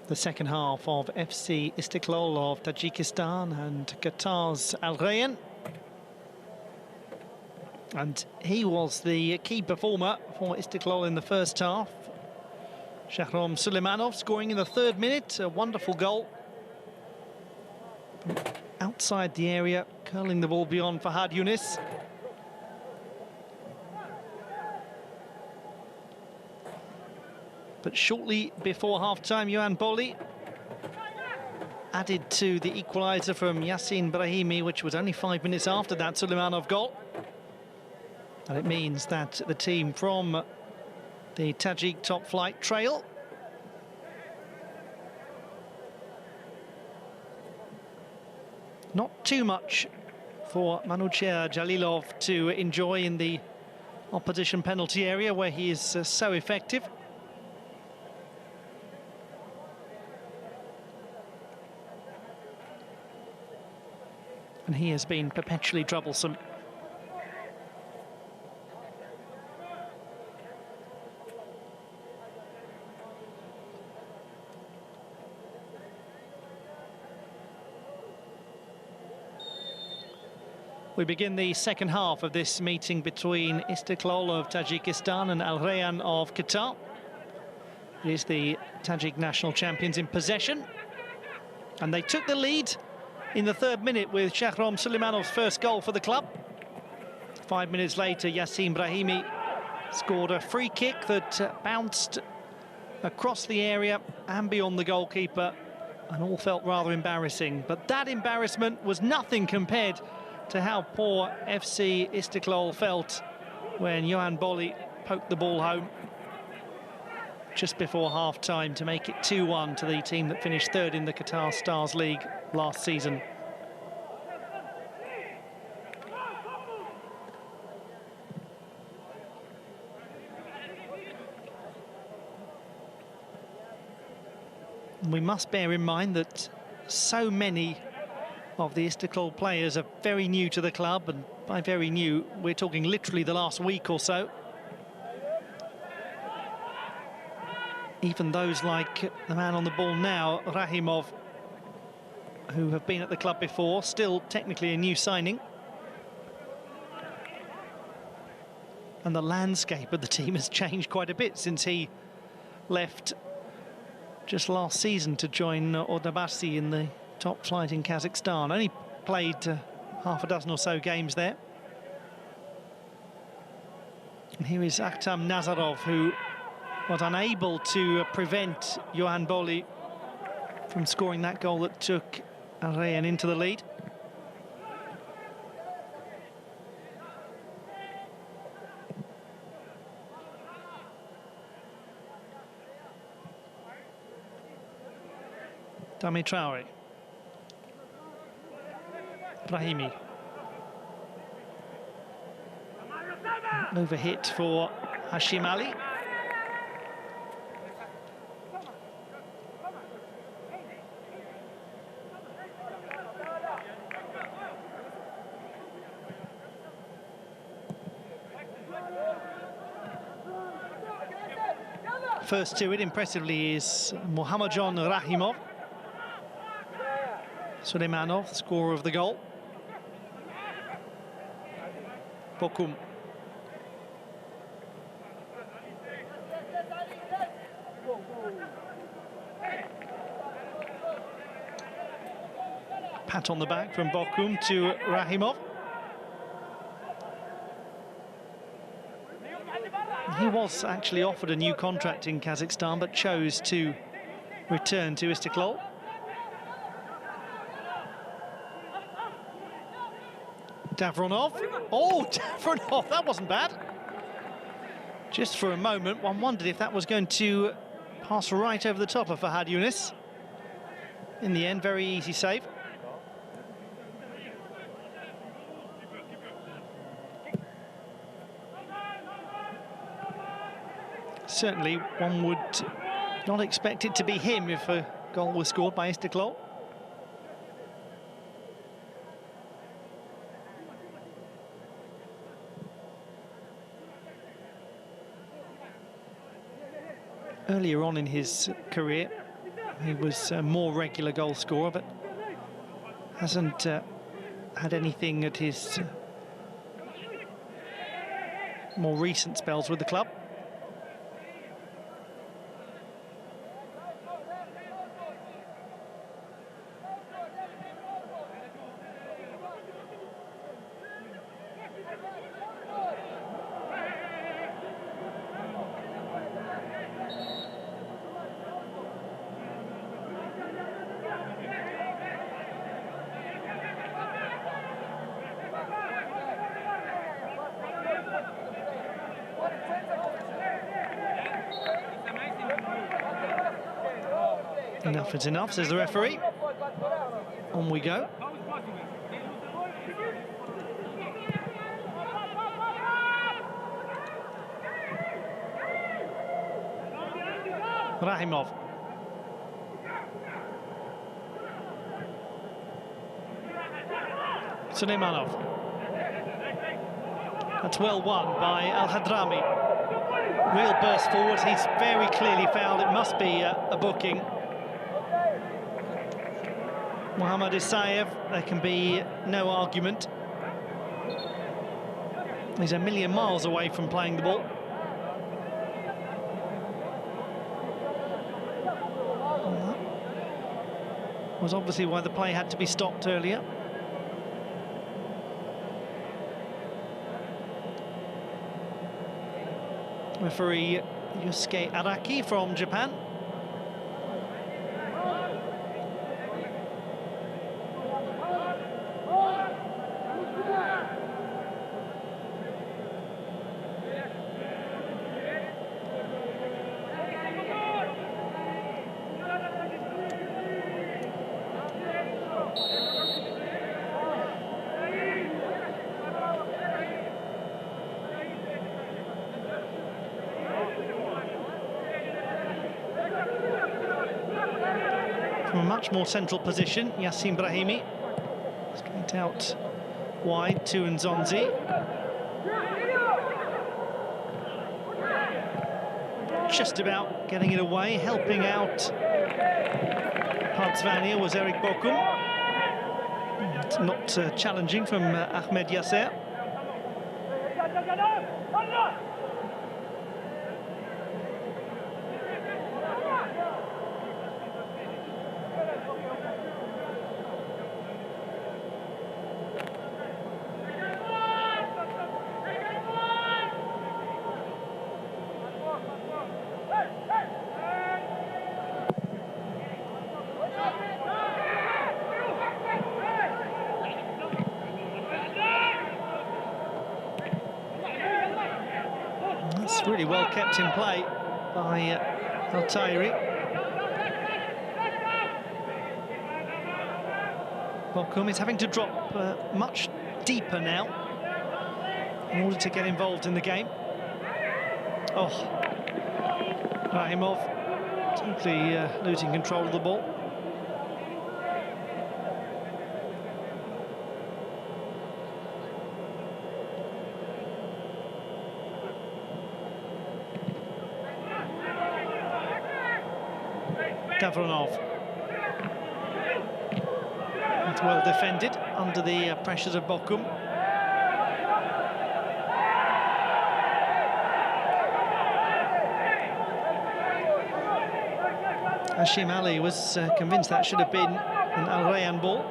The second half of FC Istiklol of Tajikistan and Qatar's Rayyan. And he was the key performer for Istiklol in the first half. Shahram Suleimanov scoring in the 3rd minute, a wonderful goal. Outside the area, curling the ball beyond Fahd Yunus. But shortly before half-time, Yohan Boli added to the equaliser from Yassin Brahimi, which was only 5 minutes after that Suleimanov goal. And it means that the team from the Tajik top flight trail. Not too much for Manucher Jalilov to enjoy in the opposition penalty area, where he is so effective. And he has been perpetually troublesome. We begin the second half of this meeting between Istiklol of Tajikistan and Al Rayyan of Qatar. It is the Tajik national champions in possession. And they took the lead in the 3rd minute with Shahram Suleimanov's first goal for the club. 5 minutes later, Yassin Brahimi scored a free kick that bounced across the area and beyond the goalkeeper, and all felt rather embarrassing. But that embarrassment was nothing compared to how poor FC Istiklol felt when Yohan Boli poked the ball home just before half-time to make it 2-1 to the team that finished 3rd in the Qatar Stars League last season. We must bear in mind that so many of the Istiklol players are very new to the club, and by very new, we're talking literally the last week or so. Even those like the man on the ball now, Rahimov, who have been at the club before, still technically a new signing. And the landscape of the team has changed quite a bit since he left just last season to join Ordubasi in the top flight in Kazakhstan. Only played half a dozen or so games there. And here is Akhtam Nazarov, who was unable to prevent Yohan Boli from scoring that goal that took Rayyan into the lead. Dami Traore. Brahimi. Over hit for Hashim Ali. First to it, impressively, is Muhammadjon Rahimov. Suleimanov, the scorer of the goal. Bokum. Pat on the back from Bokum to Rahimov. He was actually offered a new contract in Kazakhstan, but chose to return to Istiklol. Davronov. Oh, Davronov, that wasn't bad. Just for a moment, one wondered if that was going to pass right over the top of Fahd Yunus. In the end, very easy save. Certainly, one would not expect it to be him if a goal was scored by Istiklol. Earlier on in his career, he was a more regular goal scorer, but hasn't had anything at his more recent spells with the club. Enough is enough, says the referee. On we go. Rahimov. Suleymanov. That's well won by Al-Hadrami. Real burst forward. He's very clearly fouled. It must be a booking. Mohammad Isayev, there can be no argument. He's a million miles away from playing the ball. That was obviously why the play had to be stopped earlier. Referee Yusuke Araki from Japan. From a much more central position, Yassin Brahimi. Straight out wide to Nzonzi. Just about getting it away, helping out Partsvania was Eric Bokum. It's not challenging from Ahmed Yasser. That's really well kept in play by Al-Tayri. Bokum is having to drop much deeper now in order to get involved in the game. Oh, Rahimov totally losing control of the ball. Gavronov. It's well defended under the pressures of Bokum. Hashim Ali was convinced that should have been an Rayyan ball.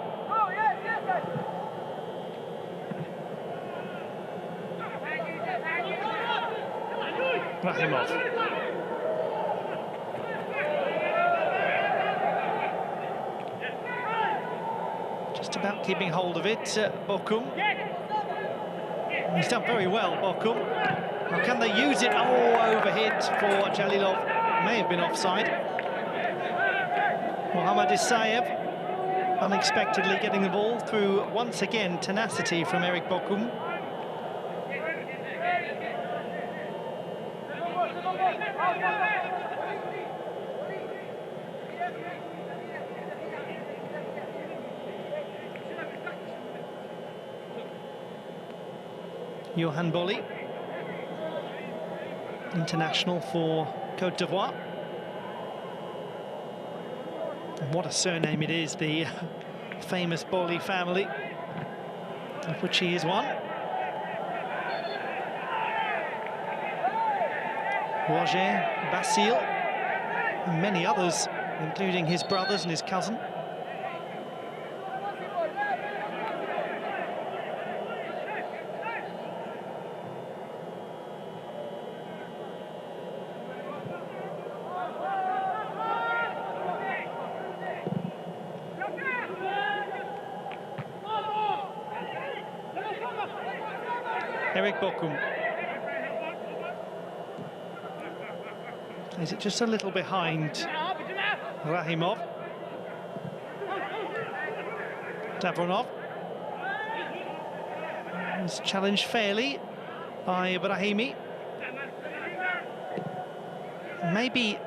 Rahimov. Just about keeping hold of it, Bokum. He's done very well, Bokum. Now, can they use it? Oh, overhit for Jalilov. May have been offside. Mohammad Isayev unexpectedly getting the ball through, once again, tenacity from Eric Bokum. Johan Bolli, international for Côte d'Ivoire. And what a surname it is, the famous Boli family, of which he is one. Roger, Basile, and many others, including his brothers and his cousin. Eric Bokum plays it just a little behind Rahimov. Davronov was challenged fairly by Brahimi. Maybe,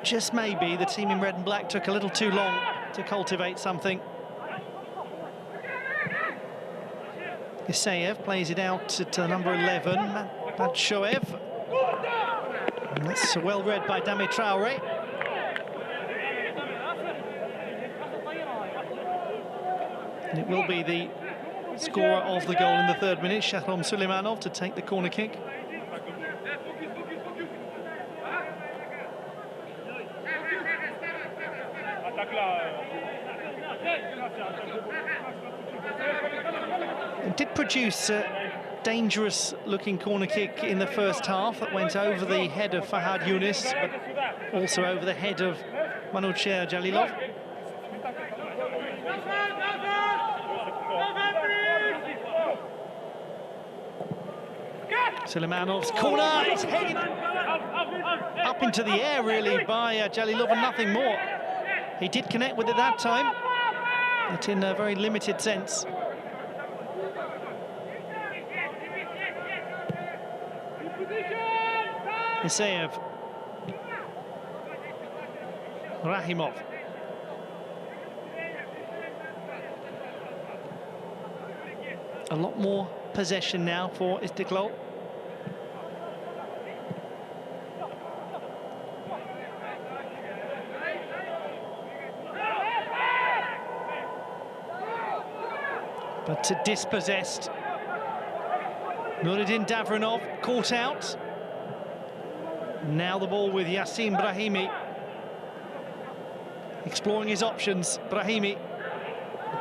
just maybe, the team in red and black took a little too long to cultivate something. Isayev plays it out to number 11, Badshoev. And that's well read by Dami Traore. And it will be the scorer of the goal in the 3rd minute, Shahram Suleimanov, to take the corner kick. It did produce a dangerous-looking corner kick in the first half that went over the head of Fahd Yunus, but also over the head of Manucher Jalilov. Suleimanov's corner is headed up into the air, really, by Jalilov and nothing more. He did connect with it that time, but in a very limited sense. Isayev. Rahimov. A lot more possession now for Istiklol. But dispossessed. Nuruddin Davronov caught out. Now the ball with Yassin Brahimi. Exploring his options. Brahimi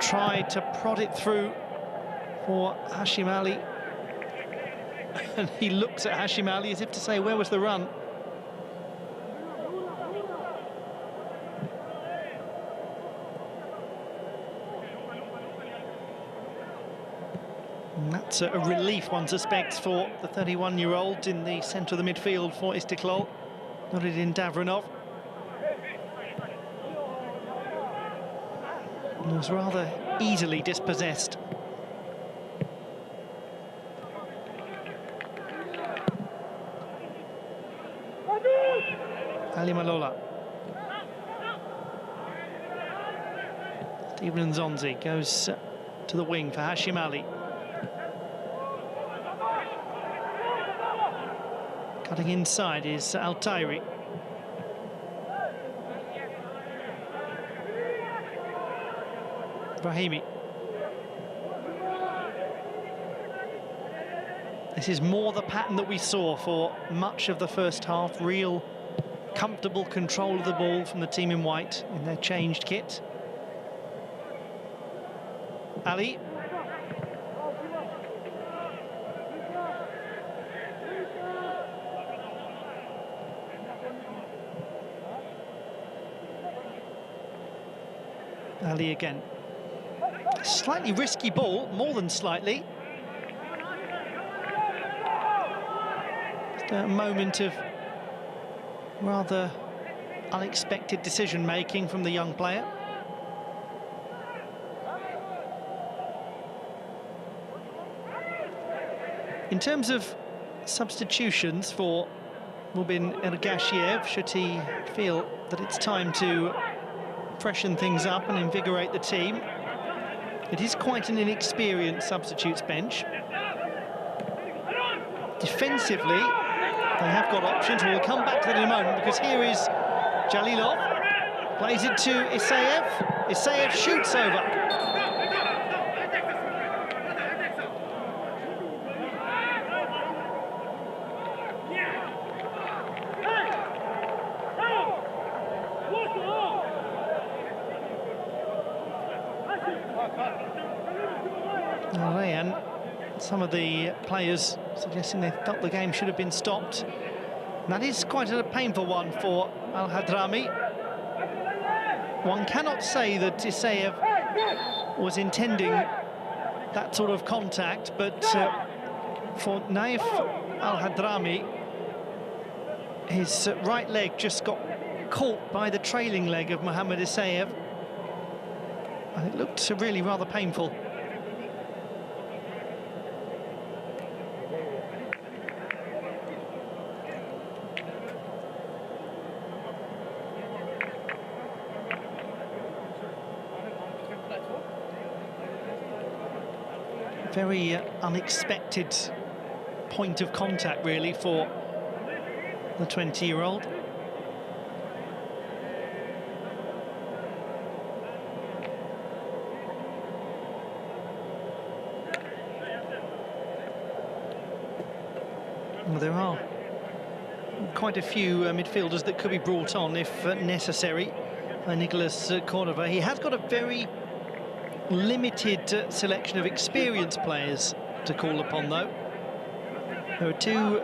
tried to prod it through for Hashim Ali. And he looks at Hashim Ali as if to say, where was the run? And that's a relief, one suspects, for the 31-year-old in the centre of the midfield for Istiklol, Nuruddin Davronov. He was rather easily dispossessed. Ali Malola. Stephen Nzonzi goes to the wing for Hashim Ali. Cutting inside is Al-Tairi. Brahimi. This is more the pattern that we saw for much of the first half. Real comfortable control of the ball from the team in white in their changed kit. Ali. Ali again. Slightly risky ball, more than slightly. Just a moment of rather unexpected decision-making from the young player. In terms of substitutions for Mubin Ergashiev, should he feel that it's time to freshen things up and invigorate the team, it is quite an inexperienced substitutes bench. Defensively, they have got options. We'll come back to that in a moment, because here is Jalilov. Plays it to Isaev. Isaev shoots over. Rayyan, some of the players suggesting they felt the game should have been stopped. And that is quite a painful one for Al-Hadrami. One cannot say that Isaev was intending that sort of contact, but for Naif Al-Hadrami, his right leg just got caught by the trailing leg of Mohamed Isaev, and it looked really rather painful. Very unexpected point of contact, really, for the 20-year-old. Well, there are quite a few midfielders that could be brought on if necessary by Nicolas Cordova. He has got a very limited selection of experienced players to call upon, though. There are two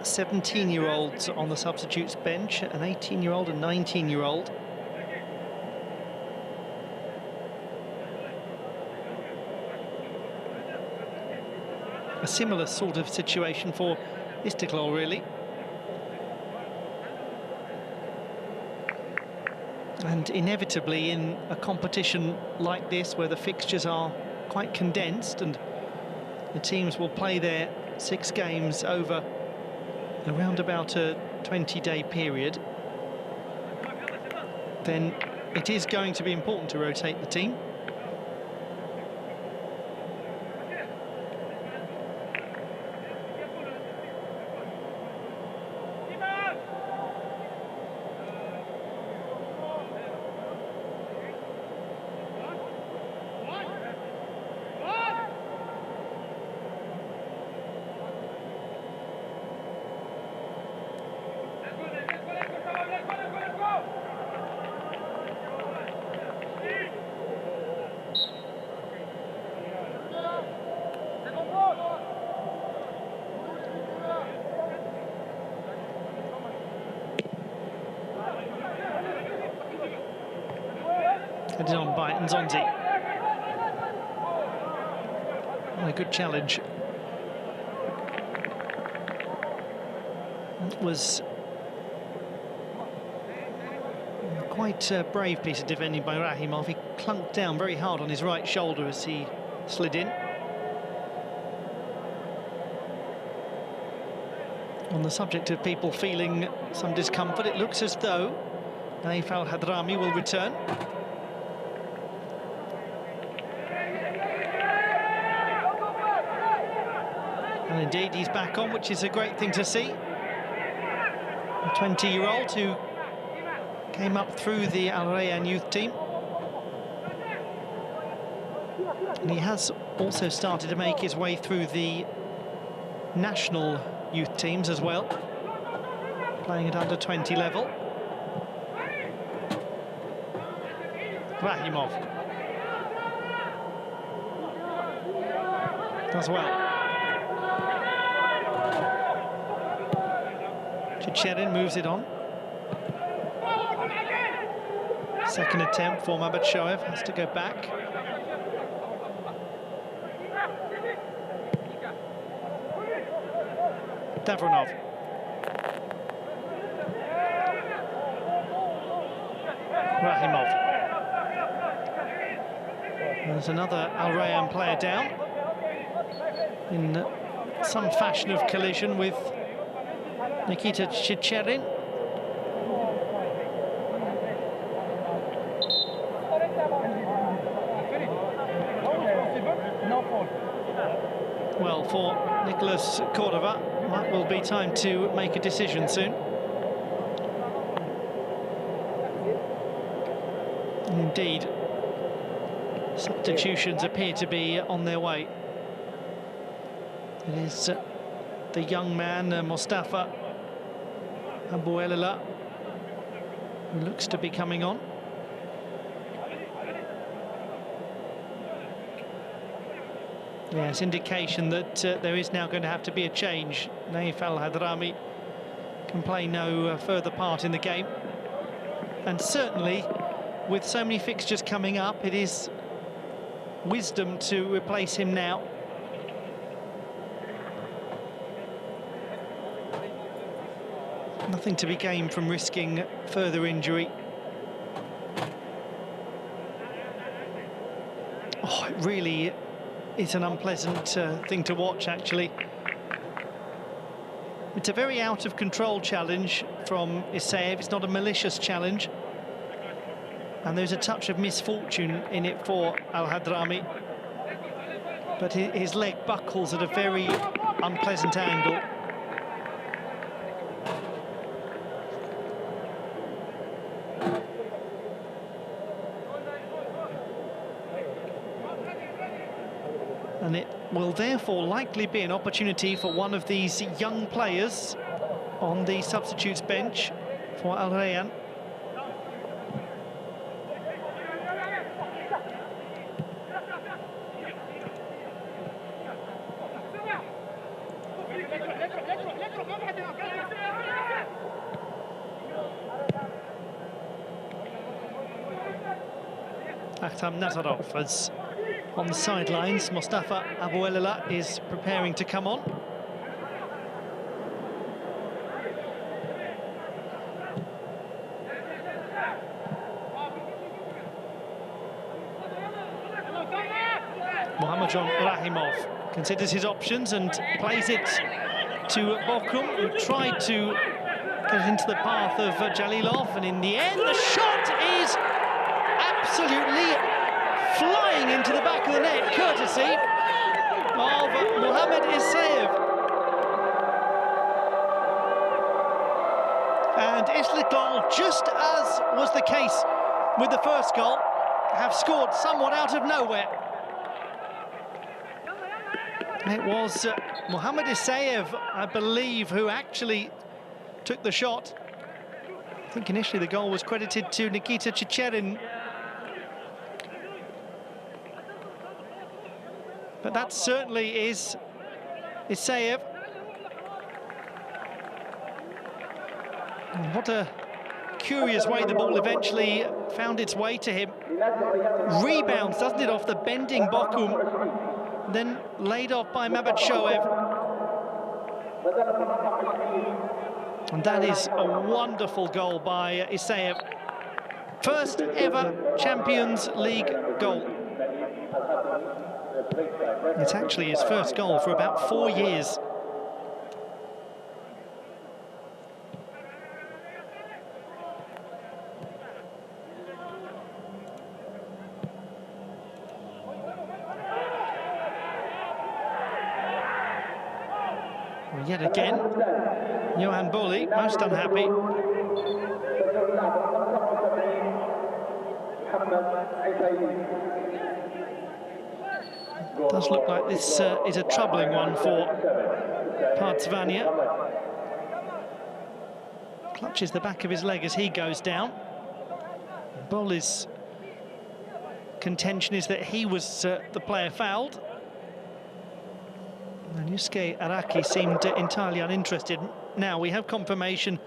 17-year-olds on the substitutes bench, an 18-year-old and 19-year-old. A similar sort of situation for Istiklol, really. And inevitably, in a competition like this, where the fixtures are quite condensed and the teams will play their 6 games over around about a 20-day period, then it is going to be important to rotate the team. Headed on by Nzonzi. And a good challenge. It was quite a brave piece of defending by Rahimov. He clunked down very hard on his right shoulder as he slid in. On the subject of people feeling some discomfort, it looks as though Naif Al-Hadrami will return. And indeed, he's back on, which is a great thing to see. A 20-year-old who came up through the Al Rayyan youth team. And he has also started to make his way through the national youth teams as well, playing at under 20 level. Rahimov does well. Chicherin moves it on. Second attempt for Mabatshoev, has to go back. Davronov. Rahimov. There's another Al Rayyan player down in some fashion of collision with Nikita Chicherin. Well, for Nicolas Cordova, that will be time to make a decision soon. Indeed, substitutions appear to be on their way. It is the young man, Mustafa Abouelala, who looks to be coming on. Yes, indication that there is now going to have to be a change. Naif Al-Hadrami can play no further part in the game. And certainly, with so many fixtures coming up, it is wisdom to replace him now. Nothing to be gained from risking further injury. Oh, it really is an unpleasant thing to watch, actually. It's a very out-of-control challenge from Isaev. It's not a malicious challenge. And there's a touch of misfortune in it for Al-Hadrami. But his leg buckles at a very unpleasant angle. And it will therefore likely be an opportunity for one of these young players on the substitutes bench for Al Rayyan. Akhtam Nazarov as on the sidelines. Mustafa Abouelala is preparing to come on. Mohammadjon Rahimov considers his options and plays it to Bokum, who tried to get it into the path of Jalilov, and in the end the shot is absolutely flying into the back of the net, courtesy of Mohamed Isaev. And Istiklol, just as was the case with the first goal, have scored somewhat out of nowhere. It was Mohamed Isaev, I believe, who actually took the shot. I think initially the goal was credited to Nikita Chicherin. But that certainly is Isaev. What a curious way the ball eventually found its way to him. Rebounds, doesn't it, off the bending Bokum, then laid off by Mabad Shoaib. And that is a wonderful goal by Isaev. First ever Champions League goal. It's actually his first goal for about 4 years. Well, yet again, Johan Boli, most unhappy. Does look like this is a troubling one for Pardzvania. Clutches the back of his leg as he goes down. Boli's contention is that he was the player fouled. And Yusuke Araki seemed entirely uninterested. Now we have confirmation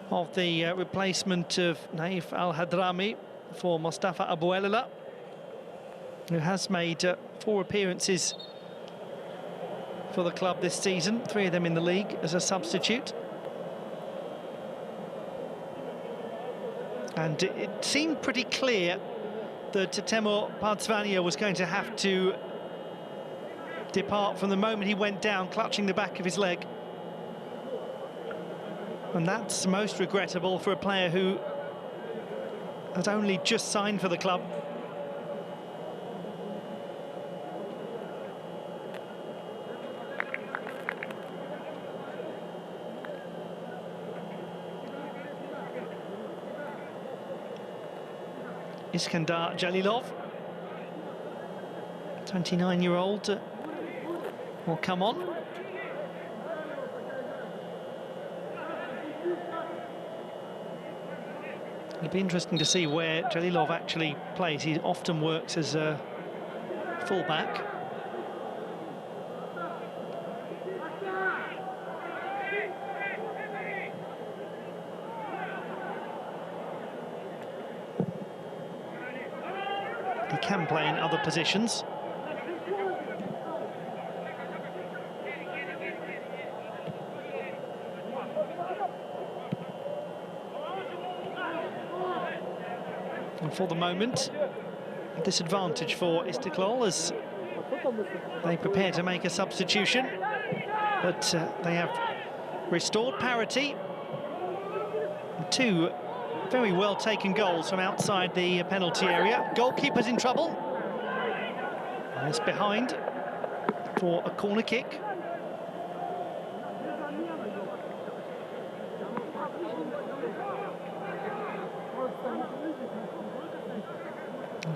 of the replacement of Naif Al-Hadrami for Mustafa Abouelala, who has made 4 appearances for the club this season, 3 of them in the league as a substitute. And it seemed pretty clear that Temur Pardzvania was going to have to depart from the moment he went down, clutching the back of his leg. And that's most regrettable for a player who has only just signed for the club. Iskandar Jalilov, 29-year-old, will come on. It'll be interesting to see where Jalilov actually plays. He often works as a full-back. He can play in other positions. And for the moment, a disadvantage for Istiklol as they prepare to make a substitution. But they have restored parity. Two very well taken goals from outside the penalty area. Goalkeeper's in trouble. And it's behind for a corner kick.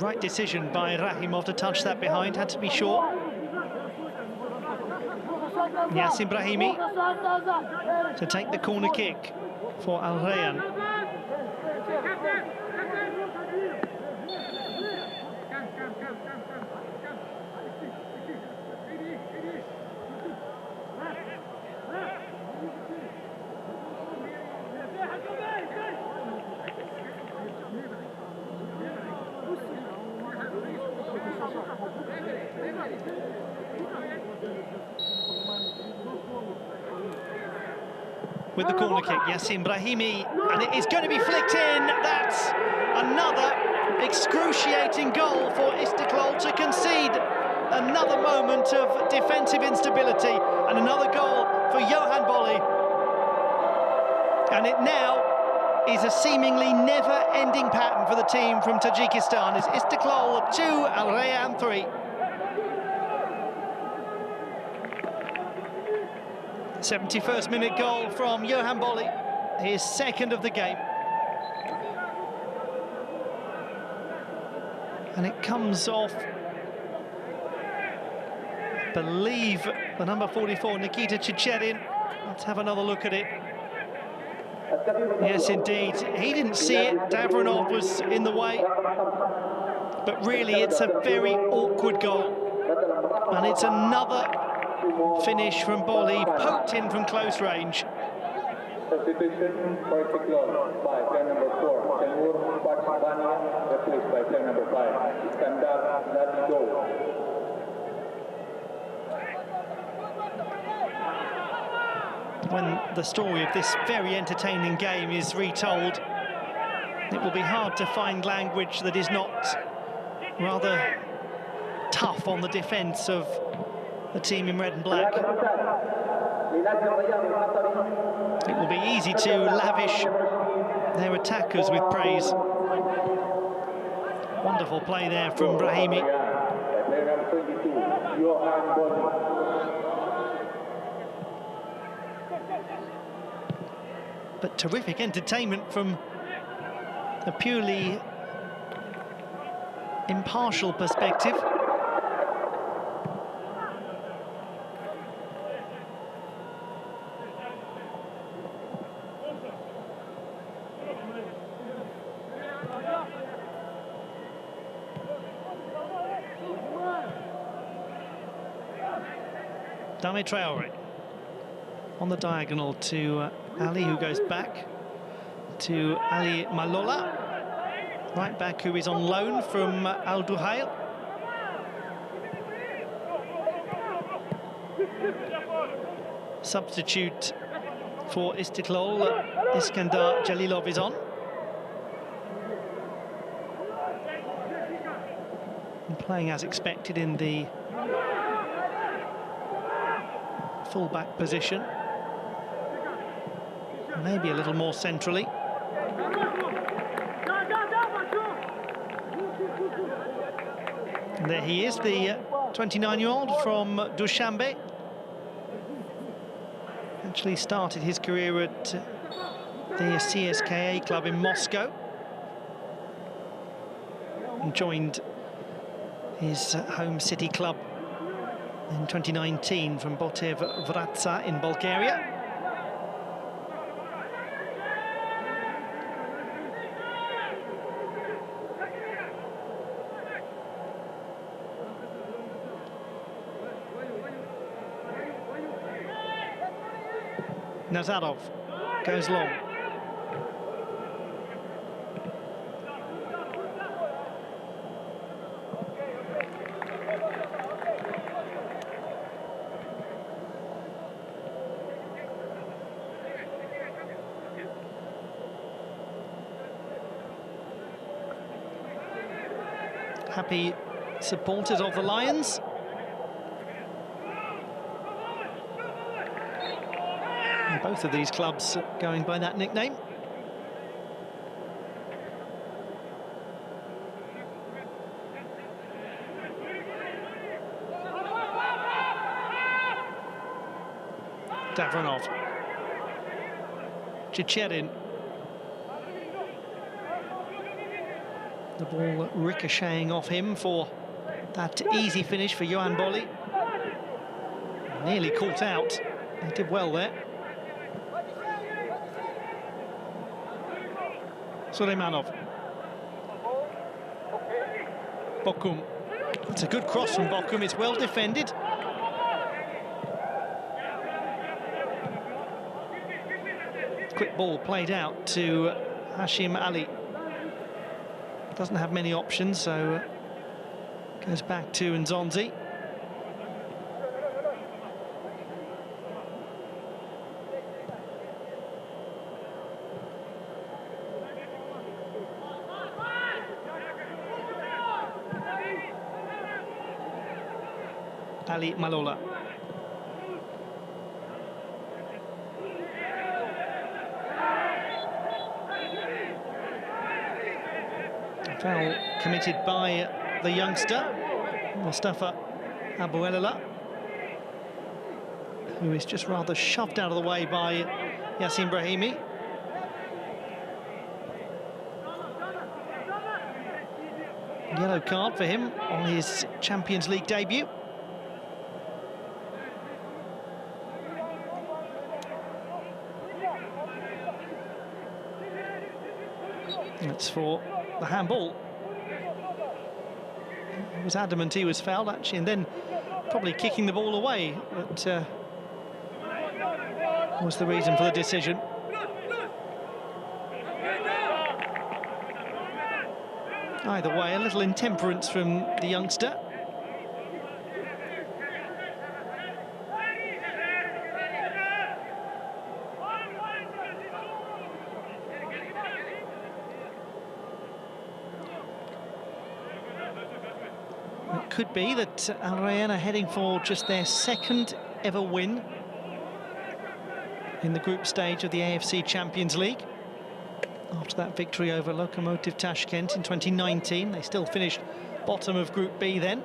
Right decision by Rahimov to touch that behind, had to be sure. Yassin Brahimi to take the corner kick for Al Rayyan. With the corner kick, Yassin Brahimi, and it is going to be flicked in. That's another excruciating goal for Istiklol to concede. Another moment of defensive instability and another goal for Johan Bolli. And it now is a seemingly never-ending pattern for the team from Tajikistan. It's Istiklol 2, Al Rayyan 3. 71st minute goal from Johan Bolli, his second of the game. And it comes off, I believe, the number 44, Nikita Chicherin. Let's have another look at it. Yes, indeed. He didn't see it. Davronov was in the way. But really, it's a very awkward goal. And it's another finish from Bolli, poked in from close range. Substitution for Istiklol by player number 4, Temur Pakistani, replaced by player number 5, Iskandar Jalilov. When the story of this very entertaining game is retold, it will be hard to find language that is not rather tough on the defence of the team in red and black. It will be easy to lavish their attackers with praise. Wonderful play there from Brahimi. But terrific entertainment from a purely impartial perspective. Dame Traore on the diagonal to Ali, who goes back to Ali Malola, right back, who is on loan from Al Duhail. Substitute for Istiklol, Iskandar Jalilov is on. And playing as expected in the full-back position. Maybe a little more centrally. And there he is, the 29-year-old from Dushanbe. Actually started his career at the CSKA club in Moscow. and joined his home city club in 2019 from Botev Vratsa in Bulgaria. Nazarov goes long. Happy supporters of the Lions. And both of these clubs going by that nickname. Davronov. Chicherin. The ball ricocheting off him for that easy finish for Johan Bolli. Nearly caught out. He did well there. Suleimanov. Bokum. It's a good cross from Bokum. It's well defended. Quick ball played out to Hashim Ali. Doesn't have many options, so goes back to Nzonzi. Ali Malola. Foul committed by the youngster, Mustafa Abuelala, who is just rather shoved out of the way by Yassin Brahimi. Yellow card for him on his Champions League debut. That's for the handball. He was adamant he was fouled, actually, and then probably kicking the ball away. That was the reason for the decision. Either way, a little intemperance from the youngster. Could be that Al Rayyan are heading for just their second ever win in the group stage of the AFC Champions League. After that victory over Lokomotiv Tashkent in 2019, they still finished bottom of Group B then.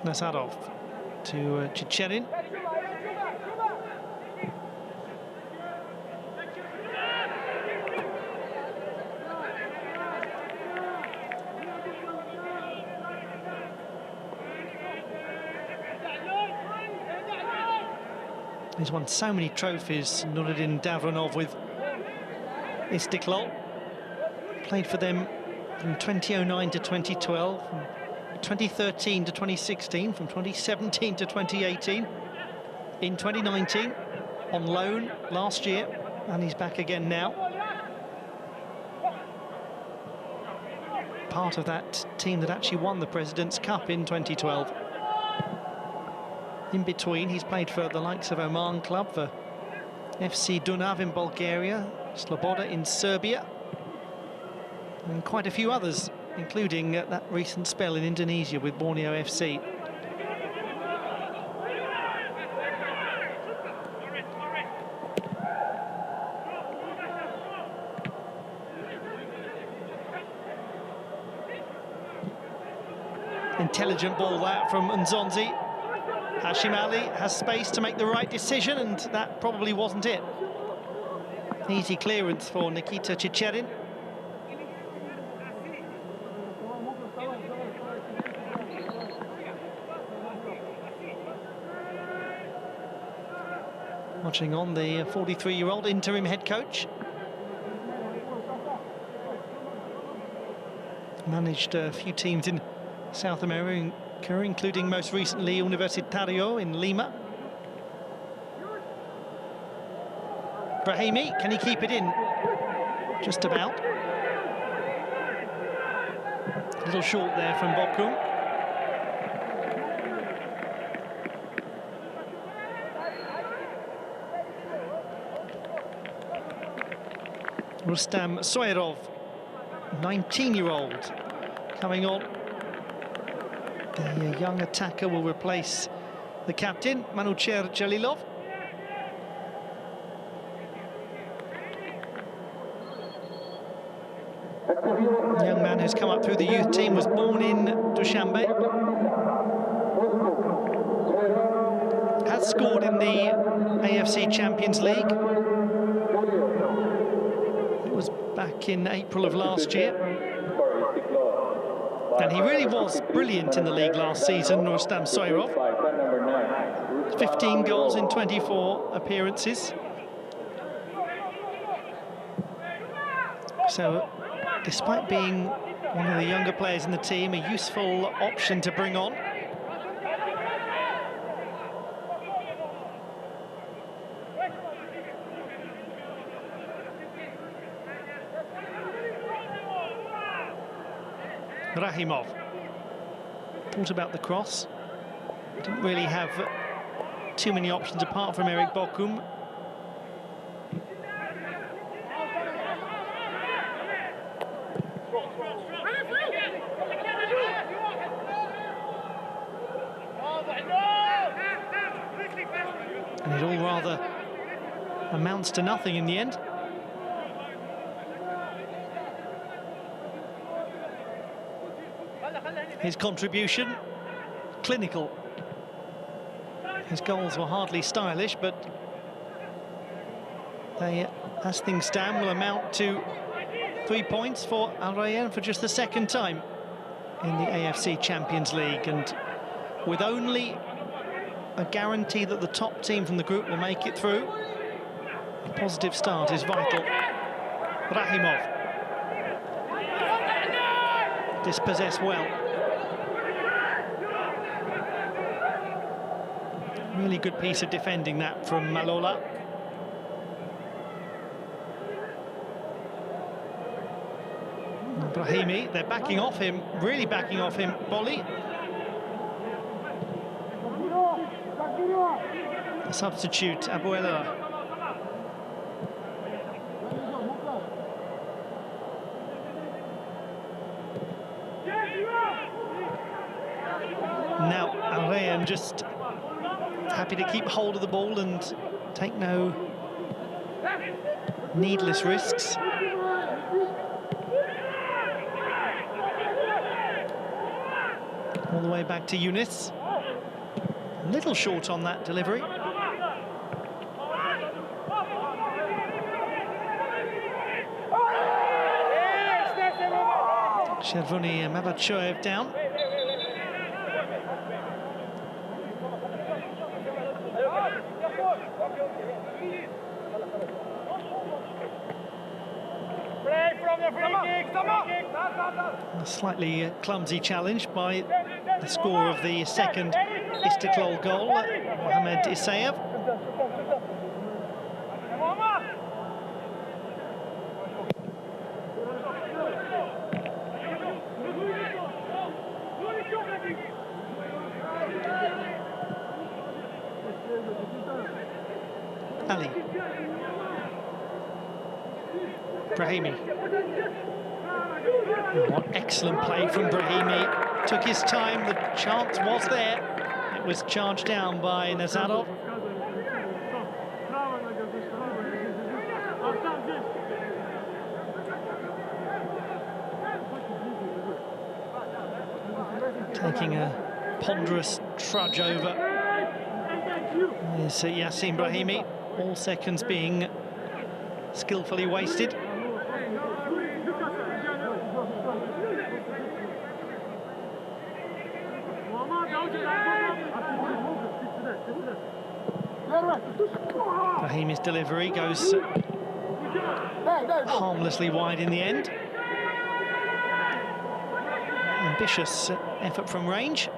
Nazarov to Chicherin. He's won so many trophies, Nuruddin Davronov, with Istiklol. Played for them from 2009 to 2012. From 2013 to 2016, from 2017 to 2018, in 2019, on loan last year, and he's back again now. Part of that team that actually won the President's Cup in 2012. In between, he's played for the likes of Oman Club, for FC Dunav in Bulgaria, Sloboda in Serbia, and quite a few others, including that recent spell in Indonesia with Borneo FC. intelligent ball that from Nzonzi. Hashim Ali has space to make the right decision, and that probably wasn't it. Easy clearance for Nikita Chicherin. Watching on the 43-year-old interim head coach. Managed a few teams in South America, including most recently Universitario in Lima. Brahimi, can he keep it in? Just about. A little short there from Bokum. Rustam Soyrov, 19-year-old, coming on. The young attacker will replace the captain, Manucher Jalilov. The young man who's come up through the youth team was born in Dushanbe. Has scored in the AFC Champions League. It was back in April of last year. And he really was brilliant in the league last season, Rustam Soyrov. 15 goals in 24 appearances. So, despite being one of the younger players in the team, a useful option to bring on. Rahimov. Thought about the cross. Didn't really have too many options apart from Eric Bokum. And it all rather amounts to nothing in the end. His contribution, clinical. His goals were hardly stylish, but they, as things stand, will amount to 3 points for Al Rayyan for just the second time in the AFC Champions League. And with only a guarantee that the top team from the group will make it through, a positive start is vital. Rahimov. Dispossessed well. Really good piece of defending that from Malola. Brahimi, they're backing off him, really backing off him. Bolly. The substitute, Abuela. Now, Al Rayyan just happy to keep hold of the ball and take no needless risks. All the way back to Yunus. A little short on that delivery. Shervuni Mabachoyev down. A slightly clumsy challenge by the scorer of the second Istiklol goal, Mohamed Isayev. Ali. Brahimi. What excellent play from Brahimi. Took his time, the chance was there. It was charged down by Nazarov. taking a ponderous trudge over is Yassin Brahimi, all seconds being skillfully wasted. Brahimi's delivery goes harmlessly wide in the end. Ambitious effort from range.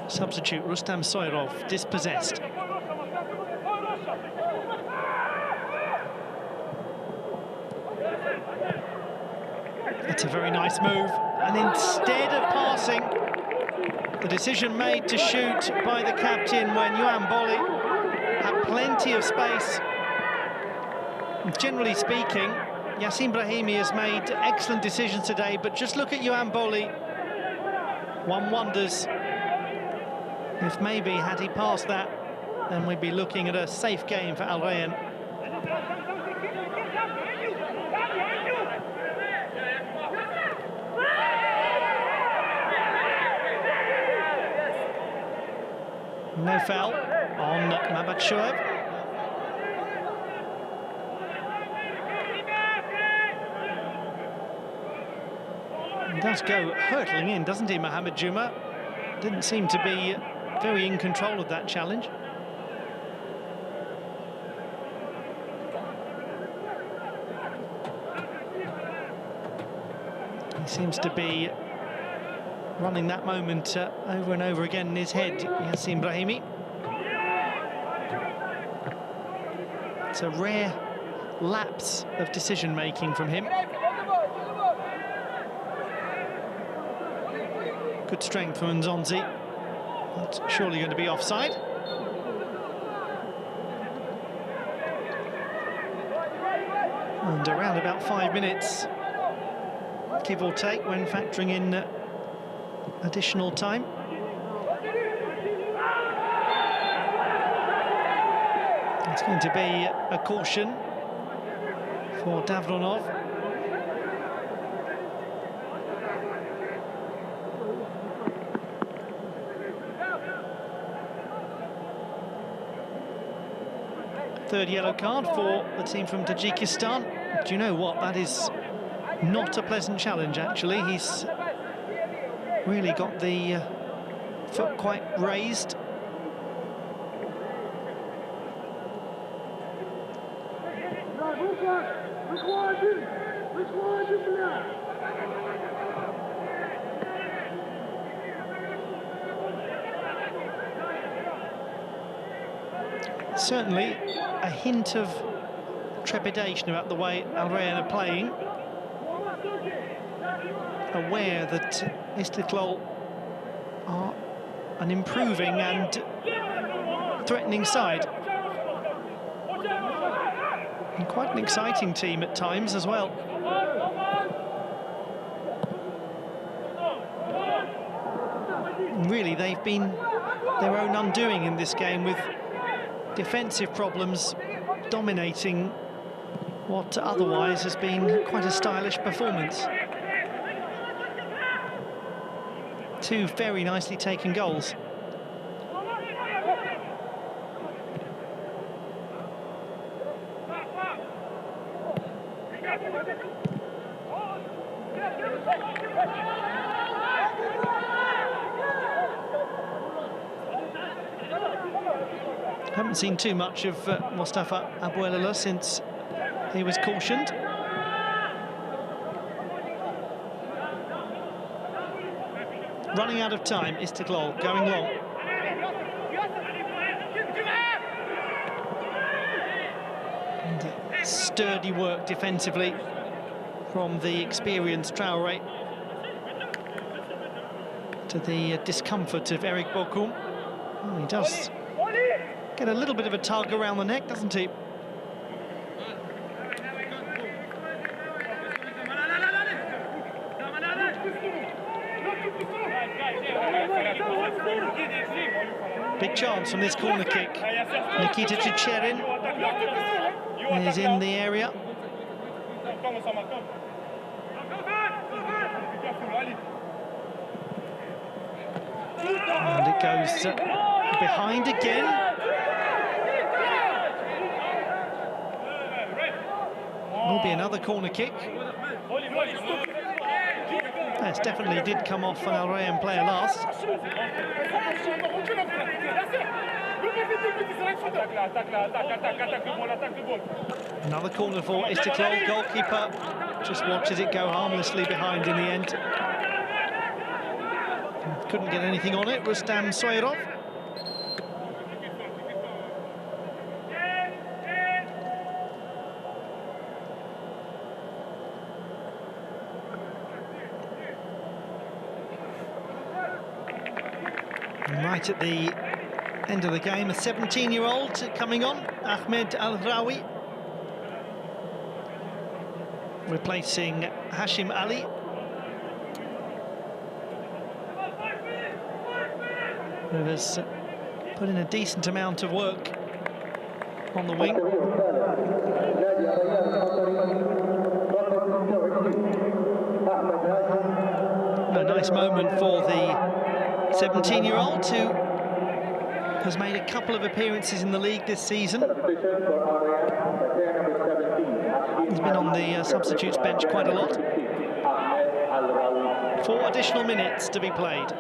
Substitute Rustam Soyrov dispossessed. It's a very nice move, and instead of passing, the decision made to shoot by the captain when Yuan Boli had plenty of space. Generally speaking, Yassin Brahimi has made excellent decisions today, but just look at Yuan Boli. One wonders if maybe had he passed that, then we'd be looking at a safe game for Al Rayyan. No foul on Mabad Shoaib. He does go hurtling in, doesn't he, Mohamed Juma? Didn't seem to be very in control of that challenge. He seems to be running that moment over and over again in his head, Yassin Brahimi. It's a rare lapse of decision-making from him. Good strength from Nzonzi. That's surely going to be offside. And around about 5 minutes, give or take, when factoring in additional time. It's going to be a caution for Davronov. Third yellow card for the team from Tajikistan. Do you know what? That is not a pleasant challenge, actually. He's really got the foot quite raised. Certainly a hint of trepidation about the way Al Rayyan are playing, aware that Istiklol are an improving and threatening side, and quite an exciting team at times as well. And really, they've been their own undoing in this game, with defensive problems dominating what otherwise has been quite a stylish performance. Two very nicely taken goals. Haven't seen too much of Mostafa Abouelala since he was cautioned. Running out of time, Istiklol going long. And sturdy work defensively from the experienced Traoré to the discomfort of Eric Bokum. Oh, he does get a little bit of a tug around the neck, doesn't he? Big chance from this corner kick. Nikita Chicherin is in the area. And it goes behind again. Will be another corner kick. Yes, definitely did come off an Al Rayyan player last. Another corner for Istiklol. Goalkeeper just watches it go harmlessly behind in the end. Couldn't get anything on it, Rustam Soyrov. Right at the end of the game, a 17-year-old coming on, Ahmed Al-Rawi, replacing Hashim Ali. Who has put in a decent amount of work on the wing. A nice moment for the 17-year-old who has made a couple of appearances in the league this season. He's been on the substitutes bench quite a lot. 4 additional minutes to be played.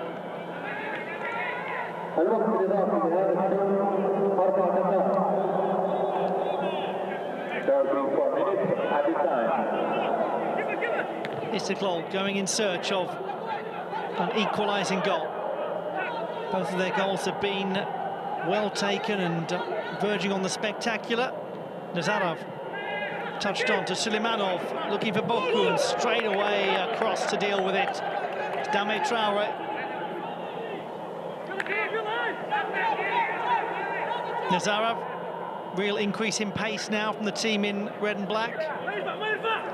Istiklol going in search of an equalising goal. Both of their goals have been well taken and verging on the spectacular. Nazarov touched on to Suleimanov, looking for Bokum, straight away across to deal with it. Dame Traore. Nazarov, real increase in pace now from the team in red and black.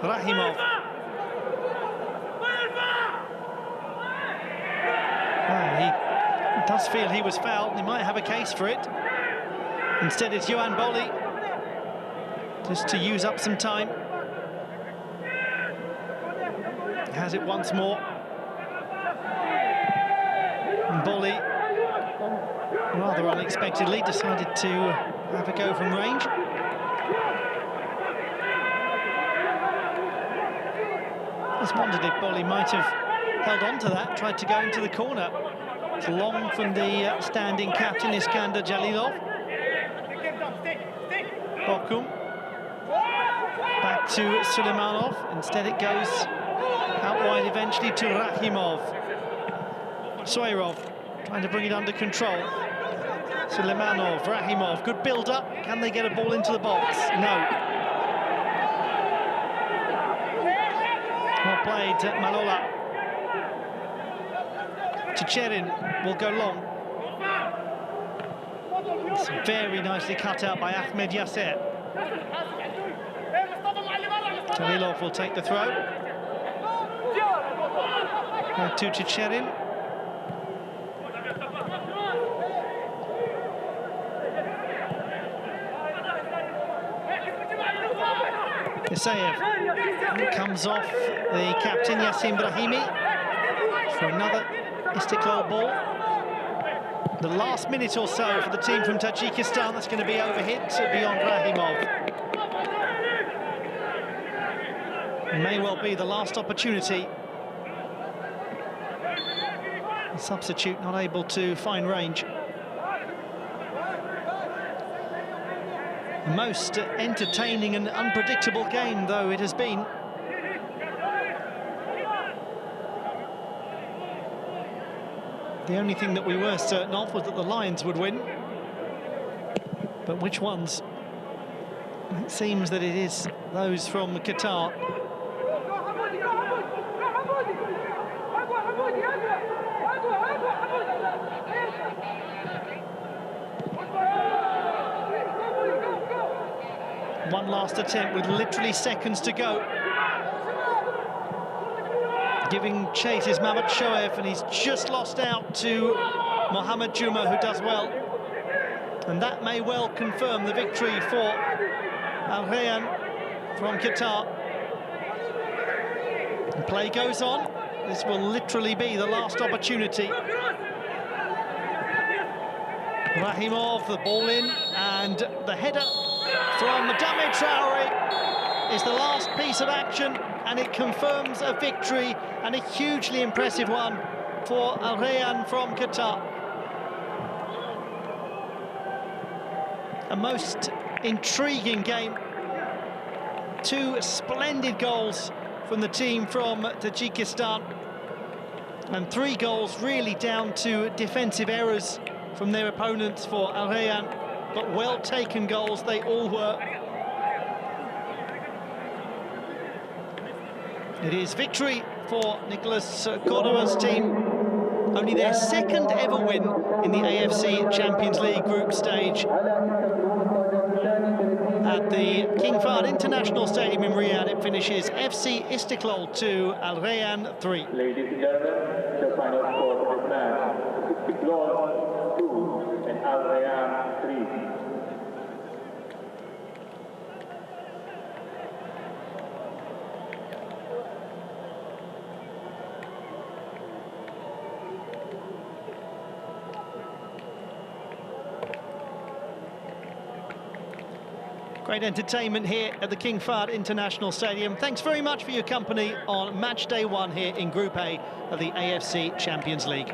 Rahimov. Well, he does feel he was fouled, and he might have a case for it. Instead, it's Yohan Boli, just to use up some time. Has it once more. And Boli, rather unexpectedly, decided to have a go from range. Just wondered if Boli might have held on to that, tried to go into the corner. It's long from the standing captain, Iskander Jalilov. Bokum. Back to Suleimanov. Instead it goes out wide eventually to Rahimov. Soyrov trying to bring it under control. Suleimanov, Rahimov, good build-up. Can they get a ball into the box? No. Well played, Malola. Chicherin will go long. It's very nicely cut out by Ahmed Yasser. Jalilov will take the throw. Back to Chicherin. Isaev comes off the captain, Yassin Brahimi, for another Istiklol ball. The last minute or so for the team from Tajikistan. That's going to be overhit beyond Rahimov. May well be the last opportunity. The substitute not able to find range. The most entertaining and unpredictable game, though, it has been. The only thing that we were certain of was that the Lions would win. But which ones? It seems that it is those from Qatar. One last attempt with literally seconds to go. Giving chase is Mehmet Shoaib, and he's just lost out to Mohamed Juma, who does well. And that may well confirm the victory for Al Rayyan from Qatar. And play goes on. This will literally be the last opportunity. Rahimov, the ball in, and the header from Dame Traore is the last piece of action, and it confirms a victory, and a hugely impressive one for Al Rayyan from Qatar. A most intriguing game. Two splendid goals from the team from Tajikistan, and 3 goals really down to defensive errors from their opponents for Al Rayyan, but well-taken goals they all were. It is victory for Nicolas Cordoba's team. Only their second ever win in the AFC Champions League group stage at the King Fahd International Stadium in Riyadh. It finishes FC Istiklol 2, Al Rayyan 3. Ladies and gentlemen, the final score for this match: Istiklol 2 and Al Rayyan 3. Great entertainment here at the King Fahd International Stadium. Thanks very much for your company on match day 1 here in Group A of the AFC Champions League.